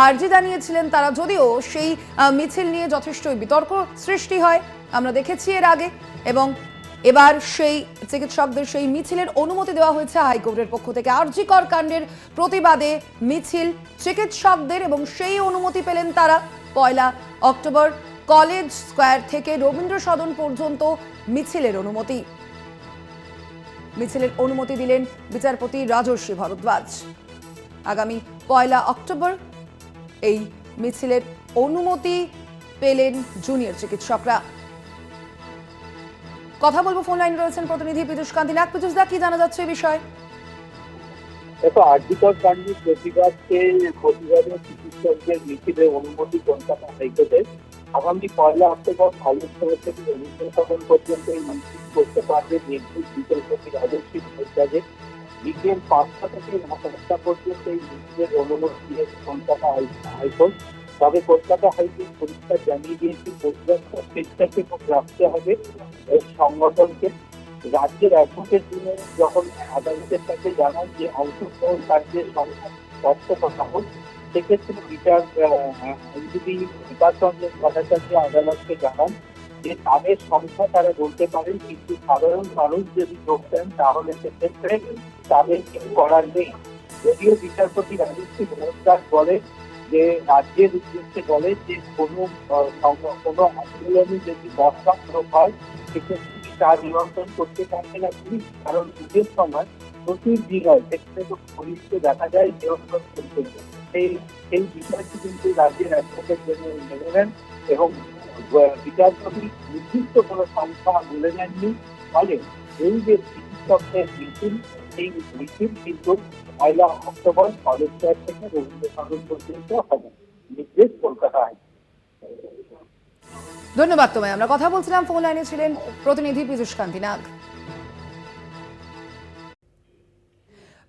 আর্জি জানিয়েছিলেন তারা। যদিও সেই মিছিল নিয়ে যথেষ্টই বিতর্ক সৃষ্টি হয়, আমরা দেখেছি এর আগে, এবং এবার সেই চিকিৎসকদের সেই মিছিলের অনুমতি দেওয়া হয়েছে হাইকোর্টের পক্ষ থেকে। আরজিকর কাণ্ডের প্রতিবাদে মিছিল চিকিৎসকদের, এবং সেই অনুমতি পেলেন তারা 1 অক্টোবর কলেজ স্কয়ার থেকে রবীন্দ্র সদন পর্যন্ত মিছিলের অনুমতি। মিছিলের অনুমতি দিলেন বিচারপতি রাজর্ষি ভরদ্বাজ। আগামী 1 অক্টোবর এই মিছিলের অনুমতি পেলেন জুনিয়র চিকিৎসকরা। কথা বলবো, ফোন লাইনে রয়েছেন প্রতিনিধি পীযূষ কান্তি নাগ। পীযূষ দা, কি জানা যাচ্ছে এই বিষয়ে? দেখো, আরজিকর কাণ্ডের প্রতিবাদে চিকিৎসকদের মিছিলের অনুমতি কলকাতা হাইকোর্টের। আগামী 1 অক্টোবর কলেজ স্কয়ার থেকে রবীন্দ্র সদন পর্যন্ত এই মিছিল করতে পারবে নির্দেশ বিচারপতি রাজর্ষি ভরদ্বাজের। বিকেল 5টা থেকে 9টা পর্যন্ত এই মিছিলের অনুমতি দিয়েছে কলকাতা হাইকোর্ট। তবে কলকাতা হাইকোর্ট পরিষ্কার জানিয়ে দিয়েছে পর্যাপ্ত স্বেচ্ছাসেবক রাখতে হবে এই সংগঠনকে। রাজ্যের অ্যাডভোকেট জেনারেল যখন আদালতের কাছে জানান যে অংশগ্রহণকারীদের সংখ্যা তথ্য পাঠাবো, সেক্ষেত্রে বিচার আইনজীবী বিকাশ রঞ্জন ভট্টাচার্য আদালতকে জানান যে তাদের সংখ্যা তারা বলতে পারেন, কিন্তু সাধারণ মানুষ যদি যোগ দেন তাহলে সেক্ষেত্রে তাদের কিছু করার নেই। যদিও বিচারপতি রাজশ্রী মজুমদার বলেন যে রাজ্যের উদ্দেশ্যে বলে যে কোনো আন্দোলনে যদি 10 লাখ লোক হয় সেক্ষেত্রে তার নিয়ন্ত্রণ করতে পারবে না পুলিশ, কারণ পুজোর সময় প্রচুর ভিড় হয়, সেখানে তো পুলিশকে দেখা যায় নিয়ন্ত্রণ করতে। সেই বিষয়টি কিন্তু রাজ্যের অ্যাডভোকেট জেনারেল মেনে নেন এবং বিচারপতি নির্দিষ্ট কোনো সংখ্যা বলে দেননি। ফলে এই যে চিকিৎসকদের মিছিল, সেই মিছিল কিন্তু 1 অক্টোবর কলেজ স্কয়ার থেকে রবীন্দ্র সদন পর্যন্ত হবে, নির্দেশ কলকাতা হাইকোর্ট। ধন্যবাদ তোমায়। আমরা কথা বলছিলাম, ফোন লাইনে ছিলেন প্রতিনিধি পীযূষ কান্তি নাগ।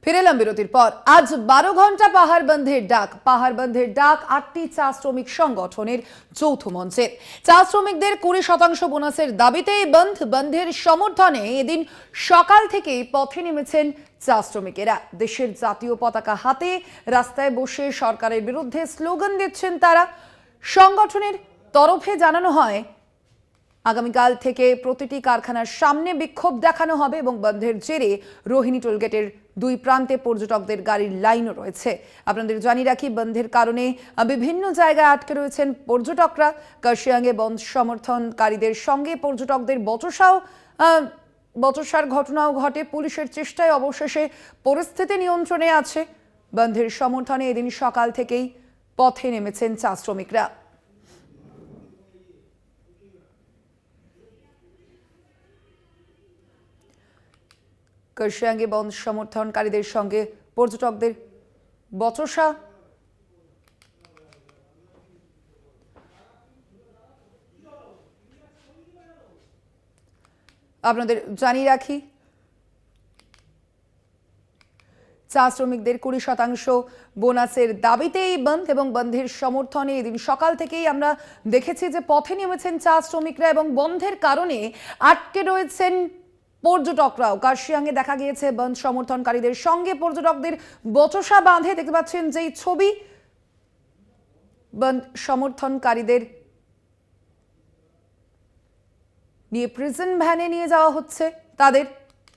ফিরে এলাম বিরতির পর। আজ 12 ঘন্টা পাহাড় বন্ধের ডাক। পাহাড় বন্ধের ডাক 8টি চা শ্রমিক সংগঠনের যৌথ মঞ্চের। চা শ্রমিকদের 20% বোনাসের দাবিতে এই বন্ধের সমর্থনে এদিন সকাল থেকে পথে নেমেছেন চা শ্রমিকেরা। দেশের জাতীয় পতাকা হাতে রাস্তায় বসে সরকারের বিরুদ্ধে স্লোগান দিচ্ছেন তারা। সংগঠনের তরফে জানানো হয় আগামীকাল থেকে প্রতিটি কারখানার সামনে বিক্ষোভ দেখানো হবে এবং বন্ধের জেরে রোহিণী টোলগেটের 2 প্রান্তে পর্যটকদের গাড়ির লাইনও রয়েছে। আপনাদের জানিয়ে রাখি, বন্ধের কারণে বিভিন্ন জায়গায় আটকে রয়েছেন পর্যটকরা। কার্শিয়াংয়ে বন্ধ সমর্থনকারীদের সঙ্গে পর্যটকদের বচসার ঘটনাও ঘটে। পুলিশের চেষ্টায় অবশেষে পরিস্থিতি নিয়ন্ত্রণে আছে। বন্ধের সমর্থনে এদিন সকাল থেকেই পথে নেমেছেন চা শ্রমিকরা। কার্শিয়াংয়ে বন্ধ সমর্থনকারীদের সঙ্গে পর্যটকদের বচসা। আপনাদের জানিয়ে রাখি, চা শ্রমিকদের 20% বোনাসের দাবিতে এই বন্ধ এবং বন্ধের সমর্থনে এদিন সকাল থেকেই আমরা দেখেছি যে পথে নেমেছেন চা শ্রমিকরা এবং বন্ধের কারণে আটকে রয়েছেন পর্যটকরাও। কার্শিয়াংয়ে দেখা গিয়েছে বন্ধ সমর্থনকারীদের সঙ্গে পর্যটকদের বচসা বাঁধে। দেখতে পাচ্ছেন যেই ছবি, বন্ধ সমর্থনকারীদের নিয়ে প্রিজন ভ্যানে নিয়ে যাওয়া হচ্ছে তাদের।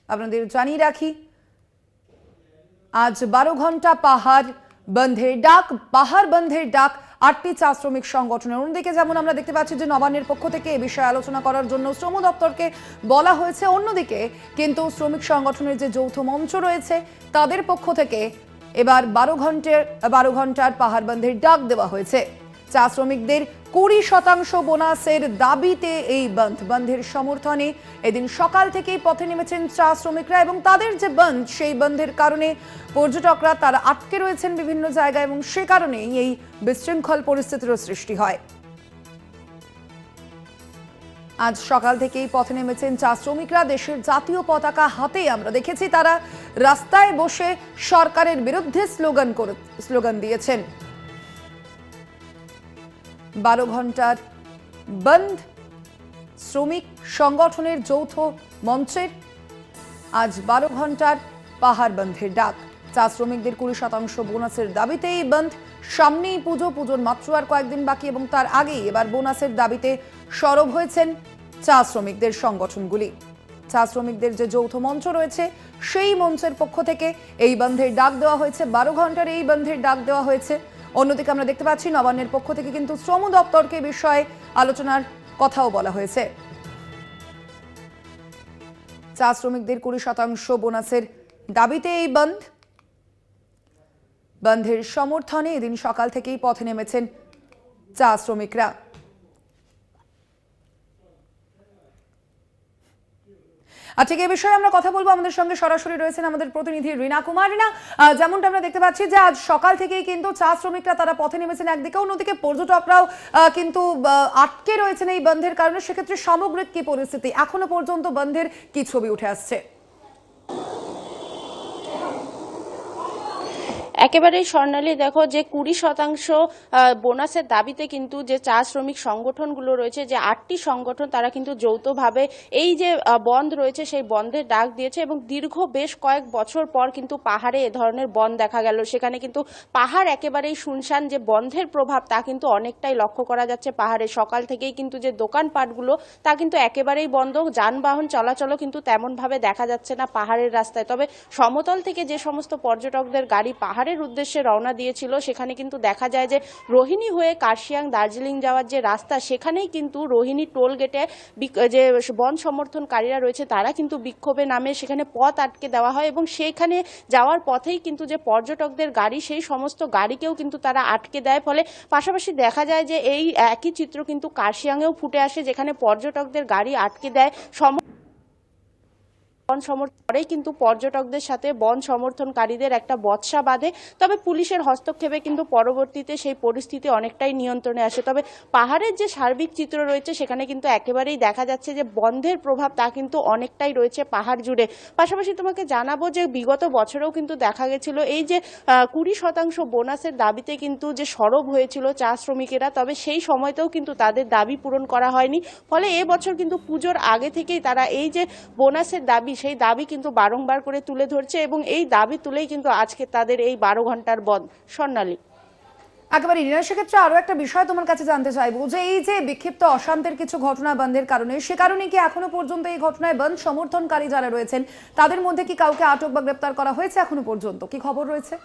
আপনাদের জানিয়ে রাখি, আজ 12 ঘন্টা পাহাড় বন্ধের ডাক। পাহাড় বন্ধের ডাক 8টি চা শ্রমিক সংগঠনের। অন্যদিকে যেমন আমরা দেখতে পাচ্ছি যে নবান্নের পক্ষ থেকে এ বিষয়ে আলোচনা করার জন্য শ্রম দপ্তরকে বলা হয়েছে। অন্যদিকে কিন্তু শ্রমিক সংগঠনের যে যৌথ মঞ্চ রয়েছে তাদের পক্ষ থেকে এবার 12 ঘন্টার পাহাড় বন্ধের ডাক দেওয়া হয়েছে। চা শ্রমিকদের 20% বোনাসের দাবিতে এই বন্ধের সমর্থনে এদিন সকাল থেকেই পথে নেমেছেন চা শ্রমিকরা এবং তাদের যে বন্ধ, সেই বন্ধের কারণে পর্যটকরা তারা আটকে রয়েছেন বিভিন্ন জায়গায় এবং সে কারণেই এই বিশৃঙ্খল পরিস্থিতির সৃষ্টি হয়। আজ সকাল থেকেই পথে নেমেছেন চা শ্রমিকরা। দেশের জাতীয় পতাকা হাতে আমরা দেখেছি তারা রাস্তায় বসে সরকারের বিরুদ্ধে স্লোগান দিয়েছেন। 12 ঘন্টার বন্ধ শ্রমিক সংগঠনের যৌথ মঞ্চের আজ 12 ঘন্টার পাহাড় বন্ধের ডাক। চা শ্রমিকদের 20% বোনাসের দাবিতে এই বন্ধ। সামনেই পুজোর মাত্র আর কয়েকদিন বাকি এবং তার আগেই এবার বোনাসের দাবিতে সরব হয়েছেন চা শ্রমিকদের সংগঠনগুলি। চা শ্রমিকদের যে যৌথ মঞ্চ রয়েছে সেই মঞ্চের পক্ষ থেকে এই বন্ধের ডাক দেওয়া হয়েছে। 12 ঘন্টার এই বন্ধের ডাক দেওয়া হয়েছে। অন্যদিকে আমরা দেখতে পাচ্ছি নবান্নের পক্ষ থেকে কিন্তু শ্রম দপ্তরকে বিষয়ে আলোচনার কথাও বলা হয়েছে। চা শ্রমিকদের 20% বোনাসের দাবিতে এই বন্ধের সমর্থনে এদিন সকাল থেকেই পথে নেমেছেন চা শ্রমিকরা। আর ঠিক এই বিষয়ে আমরা কথা বলবো। আমাদের সঙ্গে সরাসরি রয়েছেন আমাদের প্রতিনিধি রীনা কুমার। রীনা, যেমনটা আমরা দেখতে পাচ্ছি যে আজ সকাল থেকেই কিন্তু চা শ্রমিকরা তারা পথে নেমেছেন একদিকে, অন্যদিকে পর্যটকরাও কিন্তু আটকে রয়েছেন এই বন্ধের কারণে। সেক্ষেত্রে সামগ্রিক কি পরিস্থিতি, এখনো পর্যন্ত বন্ধের কি ছবি উঠে আসছে? একেবারেই স্বর্ণালী, দেখো যে 20% বোনাসের দাবিতে কিন্তু যে চা শ্রমিক সংগঠনগুলো রয়েছে, যে 8টি সংগঠন, তারা কিন্তু যৌথভাবে এই যে বন্ধ রয়েছে সেই বন্ধের ডাক দিয়েছে। এবং দীর্ঘ বেশ কয়েক বছর পর কিন্তু পাহাড়ে এ ধরনের বন্ধ দেখা গেল। সেখানে কিন্তু পাহাড় একেবারেই শুনশান, যে বন্ধের প্রভাব তা কিন্তু অনেকটাই লক্ষ্য করা যাচ্ছে পাহাড়ে। সকাল থেকেই কিন্তু যে দোকানপাটগুলো তা কিন্তু একেবারেই বন্ধ, যানবাহন চলাচলও কিন্তু তেমনভাবে দেখা যাচ্ছে না পাহাড়ের রাস্তায়। তবে সমতল থেকে যে সমস্ত পর্যটকদের গাড়ি পাহাড়ের উদ্দেশ্যে রওনা দিয়েছিল, সেখানে কিন্তু দেখা যায় যে রোহিণী হয়ে কার্শিয়াং দার্জিলিং যাওয়ার যে রাস্তা, সেখানেই কিন্তু রোহিণী টোল গেটে যে বন সমর্থনকারীরা রয়েছে তারা কিন্তু বিক্ষোভে নামে, সেখানে পথ আটকে দেওয়া হয়। এবং সেইখানে যাওয়ার পথেই কিন্তু যে পর্যটকদের গাড়ি, সেই সমস্ত গাড়িকেও কিন্তু তারা আটকে দেয়। ফলে পাশাপাশি দেখা যায় যে এই একই চিত্র কিন্তু কার্শিয়াংয়েও ফুটে আসে, যেখানে পর্যটকদের গাড়ি আটকে দেয়। বন সমর্থন কিন্তু পর্যটকদের সাথে বন সমর্থনকারীদের একটা বচসা বাঁধে। তবে পুলিশের হস্তক্ষেপে কিন্তু পরবর্তীতে সেই পরিস্থিতি অনেকটাই নিয়ন্ত্রণে আসে। তবে পাহাড়ের যে সার্বিক চিত্র রয়েছে, সেখানে কিন্তু একেবারেই দেখা যাচ্ছে যে বন্ধের প্রভাব তা কিন্তু অনেকটাই রয়েছে পাহাড় জুড়ে। পাশাপাশি তোমাকে জানাবো যে বিগত বছরেও কিন্তু দেখা গেছিল এই যে 20% বোনাসের দাবিতে কিন্তু যে সরব হয়েছিল চা শ্রমিকেরা, তবে সেই সময়তেও কিন্তু তাদের দাবি পূরণ করা হয়নি। ফলে এবছর কিন্তু পুজোর আগে থেকেই তারা এই যে বোনাসের দাবি, সেই দাবি কিন্তু বারংবার করে তুলে ধরছে এবং এই দাবি তুলেই কিন্তু আজকে তাদের এই 12 ঘন্টার বন্ধ। স্বর্ণালী, একেবারে রিনা, সেক্ষেত্রে আরো একটা বিষয় তোমার কাছে জানতে চাইবো, যে এই যে বিক্ষিপ্ত অশান্তির কিছু ঘটনা বন্ধের কারণে, সে কারণে কি এখনো পর্যন্ত এই ঘটনায় বন্ধ সমর্থনকারী যারা রয়েছেন তাদের মধ্যে কি কাউকে আটক বা গ্রেপ্তার করা হয়েছে এখনো পর্যন্ত? কি খবর রয়েছে?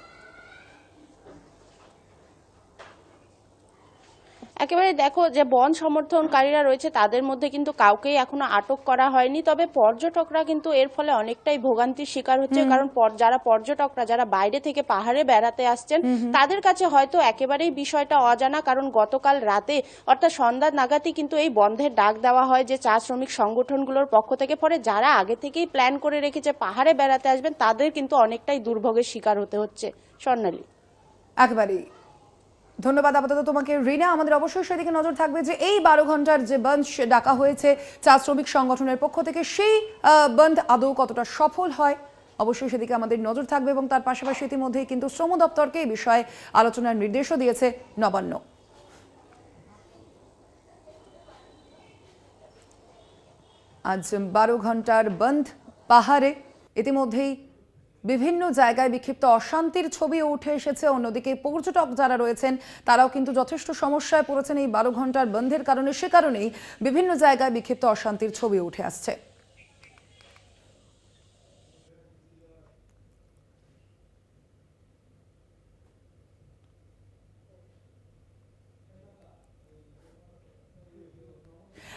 একেবারে দেখো যে বন সমর্থনকারীরা রয়েছে তাদের মধ্যে কিন্তু কাউকেই এখনো আটক করা হয়নি। তবে পর্যটকরা কিন্তু এর ফলে অনেকটাই ভোগান্তির শিকার হচ্ছে, কারণ যারা পর্যটকরা যারা বাইরে থেকে পাহাড়ে বেড়াতে আসছেন তাদের কাছে হয়তো একেবারেই বিষয়টা অজানা, কারণ গতকাল রাতে অর্থাৎ সন্ধ্যা নাগাদই কিন্তু এই বন্ধের ডাক দেওয়া হয় যে চা শ্রমিক সংগঠনগুলোর পক্ষ থেকে। ফলে যারা আগে থেকেই প্ল্যান করে রেখেছে পাহাড়ে বেড়াতে আসবেন, তাদের কিন্তু অনেকটাই দুর্ভোগের শিকার হতে হচ্ছে। স্বর্ণালী, একেবারেই ধন্যবাদ আপাতত তোমাকে রিনা। আমাদের অবশ্যই সেদিকে নজর থাকবে যে এই 12 ঘন্টার যে বন্ধ ডাকা হয়েছে চা শ্রমিক সংগঠনের পক্ষ থেকে, সেই বন্ধ আদৌ কতটা সফল হয়, অবশ্যই সেদিকে আমাদের নজর থাকবে। এবং তার পাশাপাশি ইতিমধ্যেই কিন্তু শ্রম দপ্তরকে এই বিষয়ে আলোচনার নির্দেশও দিয়েছে নবান্ন। আজ 12 ঘন্টার বন্ধ পাহাড়ে ইতিমধ্যেই বিভিন্ন জায়গায় বিক্ষিপ্ত অশান্তির ছবি উঠে এসেছে। অন্যদিকে পর্যটক যারা রয়েছেন তারাও কিন্তু যথেষ্ট সমস্যায় পড়েছেন এই 12 ঘন্টার বন্ধের কারণে। সে কারণেই বিভিন্ন জায়গায় বিক্ষিপ্ত অশান্তির ছবি উঠে আসছে।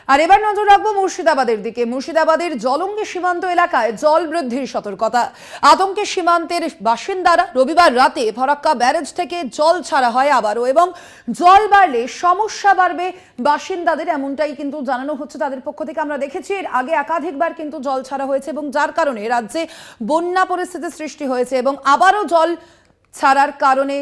আর এবার নজর রাখবো মুর্শিদাবাদের দিকে। মুর্শিদাবাদের জলঙ্গি সীমান্ত এলাকায় জল বৃদ্ধির সতর্কতা। আতঙ্কে সীমান্তের বাসিন্দারা। রবিবার রাতে ফরাক্কা ব্যারেজ থেকে জল ছাড়া হয় আবারও, এবং জল বাড়লে সমস্যা বাড়বে বাসিন্দাদের, এমনটাই কিন্তু জানানো হচ্ছে তাদের পক্ষ থেকে। আমরা দেখেছি এর আগে একাধিকবার কিন্তু জল ছাড়া হয়েছে, এবং যার কারণে রাজ্যে বন্যা পরিস্থিতির সৃষ্টি হয়েছে। এবং আবারও জল ছাড়ার কারণে,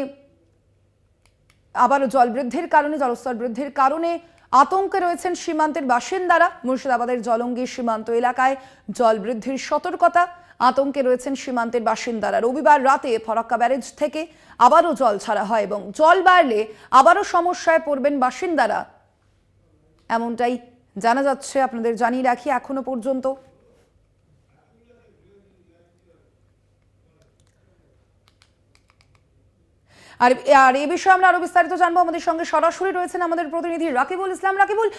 আবারও জল বৃদ্ধির কারণে, জলস্তর বৃদ্ধির কারণে আতঙ্কে রয়েছেন সীমান্তের বাসিন্দারা। মুর্শিদাবাদের জলঙ্গি সীমান্ত এলাকায় জল বৃদ্ধির সতর্কতা। আতঙ্কে রয়েছেন সীমান্তের বাসিন্দারা। রবিবার রাতে ফরাক্কা ব্যারেজ থেকে আবারও জল ছাড়া হয়, এবং জল বাড়লে আবারও সমস্যায় পড়বেন বাসিন্দারা, এমনটাই জানা যাচ্ছে। আপনাদের জানিয়ে রাখি এখনো পর্যন্ত আর এই বিষয়ে আমরা আরো বিস্তারিত জানবো। আমাদের সঙ্গে সরাসরি রয়েছেন আমাদের প্রতিনিধি রাকিবুল ইসলাম। রাকিবুল,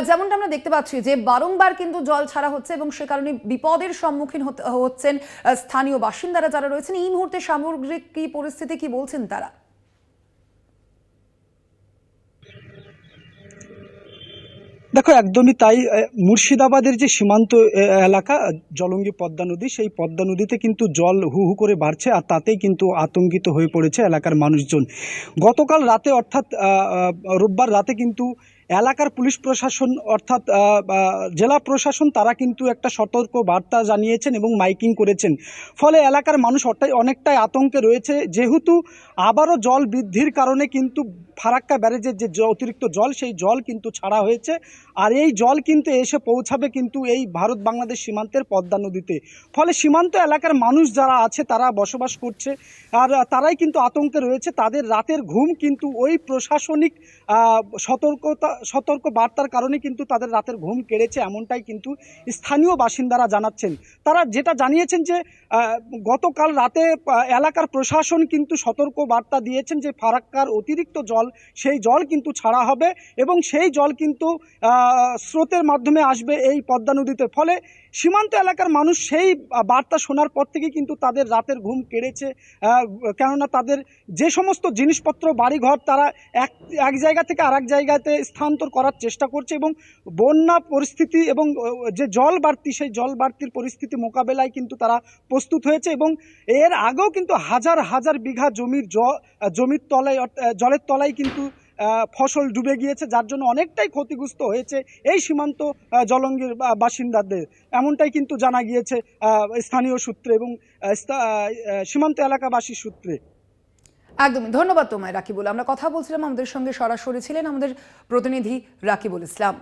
যেমনটা আমরা দেখতে পাচ্ছি যে বারংবার কিন্তু জল ছাড়া হচ্ছে, এবং সে কারণে বিপদের সম্মুখীন হচ্ছেন স্থানীয় বাসিন্দারা যারা রয়েছেন। এই মুহূর্তে সামগ্রিক কি পরিস্থিতি, কি বলছেন তারা? দেখো, একদমই তাই। মুর্শিদাবাদের যে সীমান্ত এলাকা জলঙ্গি পদ্মা নদী, সেই পদ্মা নদীতে কিন্তু জল হু হু করে বাড়ছে, আর তাতেই কিন্তু আতঙ্কিত হয়ে পড়েছে এলাকার মানুষজন। গতকাল রাতে অর্থাৎ রোববার রাতে কিন্তু এলাকার পুলিশ প্রশাসন অর্থাৎ জেলা প্রশাসন তারা কিন্তু একটা সতর্ক বার্তা জানিয়েছেন এবং মাইকিং করেছেন। ফলে এলাকার মানুষ অনেকটাই আতঙ্কে রয়েছে, যেহেতু আবারও জল বৃদ্ধির কারণে কিন্তু ফারাক্কা ব্যারেজের যে অতিরিক্ত জল সেই জল কিন্তু ছাড়া হয়েছে। আর এই জল কিন্তু এসে পৌঁছাবে কিন্তু এই ভারত বাংলাদেশ সীমান্তের পদ্মা নদীতে। ফলে সীমান্ত এলাকার মানুষ যারা আছে তারা বসবাস করছে আর তারাই কিন্তু আতঙ্কে রয়েছে। তাদের রাতের ঘুম কিন্তু ওই প্রশাসনিক সতর্ক বার্তার কারণে কিন্তু তাদের রাতের ঘুম কেড়েছে, এমনটাই কিন্তু স্থানীয় বাসিন্দারা জানাচ্ছেন। তারা যেটা জানিয়েছেন যে গতকাল রাতে এলাকার প্রশাসন কিন্তু সতর্ক বার্তা দিয়েছেন যে ফারাক্কার অতিরিক্ত জল সেই জল কিন্তু ছাড়া হবে এবং সেই জল কিন্তু স্রোতের মাধ্যমে আসবে এই পদ্মা নদীতে। ফলে সীমান্ত এলাকার মানুষ সেই বার্তা শোনার পর থেকে কিন্তু তাদের রাতের ঘুম কেড়েছে, কেননা তাদের যে সমস্ত জিনিসপত্র বাড়িঘর তারা এক জায়গা থেকে আরেক জায়গাতে স্থানান্তর করার চেষ্টা করছে এবং বন্যা পরিস্থিতি এবং যে জল বাড়তি সেই জল বাড়তির পরিস্থিতি মোকাবেলায় কিন্তু তারা প্রস্তুত হয়েছে। এবং এর আগেও কিন্তু হাজার হাজার বিঘা জমির তলায় জলের তলায় কিন্তু ফসল ডুবে গিয়েছে, যার জন্য অনেকটাই ক্ষতিগ্রস্ত হয়েছে এই সীমান্ত জলঙ্গির বাসিন্দাদের, এমনটাই কিন্তু জানা গিয়েছে স্থানীয় সূত্রে এবং সীমান্ত এলাকাবাসীর সূত্রে। একদমই ধন্যবাদ তোমায় রাকিবুল। আমরা কথা বলছিলাম, আমাদের সঙ্গে সরাসরি ছিলেন আমাদের প্রতিনিধি রাকিবুল ইসলাম।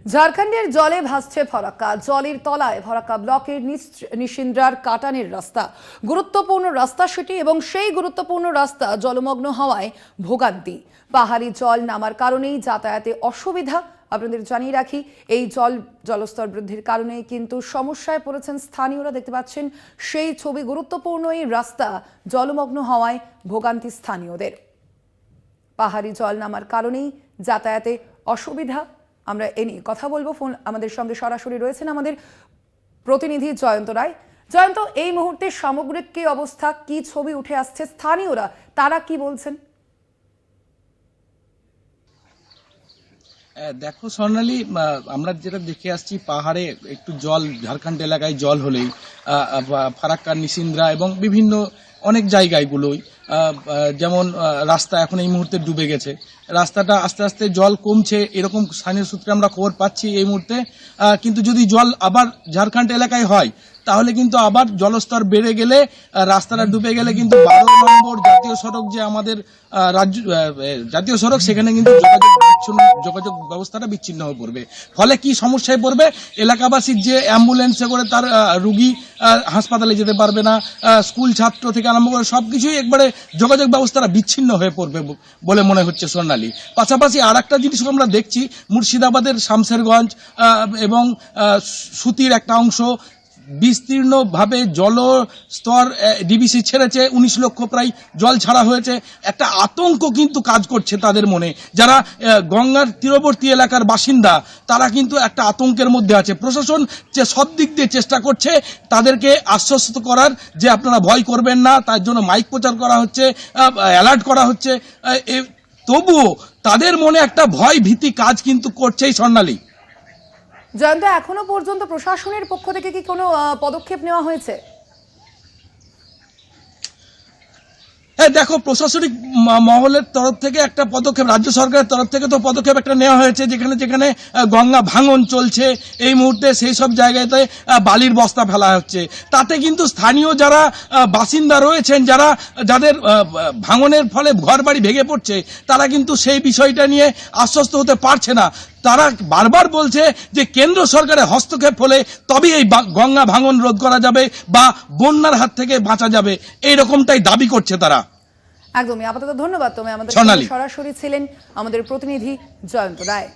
ঝাড়খণ্ডের জলে ভাসছে ফরাক্কা, জলের তলায় ফরাক্কা ব্লকের নিশিন্দ্রার কাটানের রাস্তা, গুরুত্বপূর্ণ রাস্তা সেটি, এবং সেই গুরুত্বপূর্ণ রাস্তা জলমগ্ন হওয়ায় ভোগান্তি। পাহাড়ি জল নামার কারণেই যাতায়াতে অসুবিধা। আপনাদের জানিয়ে রাখি, এই জলস্তর বৃদ্ধির কারণে কিন্তু সমস্যায় পড়েছেন স্থানীয়রা। দেখতে পাচ্ছেন সেই ছবি, গুরুত্বপূর্ণ এই রাস্তা জলমগ্ন হওয়ায় ভোগান্তি স্থানীয়দের। পাহাড়ি জল নামার কারণেই যাতায়াতে অসুবিধা। আমরা এ নিয়ে কথা বলবো। ফোন আমাদের সঙ্গে সরাসরি রয়েছেন আমাদের প্রতিনিধি জয়ন্ত রায়। জয়ন্ত, এই মুহূর্তে সামগ্রিক কি অবস্থা, কি ছবি উঠে আসছে, স্থানীয়রা তারা কি বলছেন? দেখো স্বর্ণালী, আমরা যেটা দেখে আসছি, পাহাড়ে একটু জল, ঝাড়খণ্ড এলাকায় জল হলেই ফারাক্কা, নিশিন্দ্রা এবং বিভিন্ন অনেক জায়গাগুলোই যেমন রাস্তা এখন এই মুহূর্তে ডুবে গেছে। রাস্তাটা আস্তে আস্তে জল কমছে এরকম স্থানীয় সূত্রে আমরা খবর পাচ্ছি এই মুহূর্তে। কিন্তু যদি জল আবার ঝাড়খণ্ড এলাকায় হয় তাহলে কিন্তু আবার জলস্তর বেড়ে গেলে, রাস্তাটা ডুবে গেলে কিন্তু 12 নম্বর জাতীয় সড়ক যে আমাদের জাতীয় সড়ক, সেখানে কিন্তু যোগাযোগ ব্যবস্থাটা বিচ্ছিন্ন হয়ে পড়বে। ফলে কি সমস্যায় পড়বে এলাকাবাসীর, যে অ্যাম্বুলেন্সে করে তার রুগী হাসপাতালে যেতে পারবে না, স্কুল ছাত্র থেকে আরম্ভ করে সবকিছুই একবারে যোগাযোগ ব্যবস্থাটা বিচ্ছিন্ন হয়ে পড়বে বলে মনে হচ্ছে সোনালী। পাশাপাশি আর একটা জিনিস আমরা দেখছি, মুর্শিদাবাদের শামশেরগঞ্জ এবং সুতির একটা অংশ বিস্তীর্ণভাবে জলস্তর ডিবিসি ছেড়েছে, 19 লক্ষ প্রায় জল ছাড়া হয়েছে। একটা আতঙ্ক কিন্তু কাজ করছে তাদের মনে, যারা গঙ্গার তীরবর্তী এলাকার বাসিন্দা তারা কিন্তু একটা আতঙ্কের মধ্যে আছে। প্রশাসন যে সব দিক দিয়ে চেষ্টা করছে তাদেরকে আশ্বস্ত করার, যে আপনারা ভয় করবেন না, তার জন্য মাইক প্রচার করা হচ্ছে, অ্যালার্ট করা হচ্ছে, তবুও তাদের মনে একটা ভয় ভীতি কাজ কিন্তু করছেই স্বর্ণালী। জয়ন্ত, এখনো পর্যন্ত প্রশাসনের পক্ষ থেকে কি কোনো পদক্ষেপ নেওয়া হয়েছে? হ্যাঁ, দেখো, প্রশাসনিক মহলের তরফ থেকে একটা পদক্ষেপ, রাজ্য সরকারের তরফ থেকে তো পদক্ষেপ একটা নেওয়া হয়েছে। যেখানে যেখানে গঙ্গা ভাঙন চলছে এই মুহূর্তে সেই সব জায়গাতে বালির বস্তা ফেলা হচ্ছে। তাতে কিন্তু স্থানীয় যারা বাসিন্দা রয়েছেন, যাদের ভাঙনের ফলে ঘর বাড়ি ভেঙে পড়ছে, তারা কিন্তু সেই বিষয়টা নিয়ে আশ্বস্ত হতে পারছে না। তারা বারবার বলছে যে কেন্দ্র সরকারের হস্তক্ষেপ হলে তবেই এই গঙ্গা ভাঙন রোধ করা যাবে বা বন্যার হাত থেকে বাঁচা যাবে, এইরকমটাই দাবি করছে তারা। একদমই। আপাতত ধন্যবাদ। তুমি আমাদের সরাসরি ছিলেন আমাদের প্রতিনিধি জয়ন্ত রায়।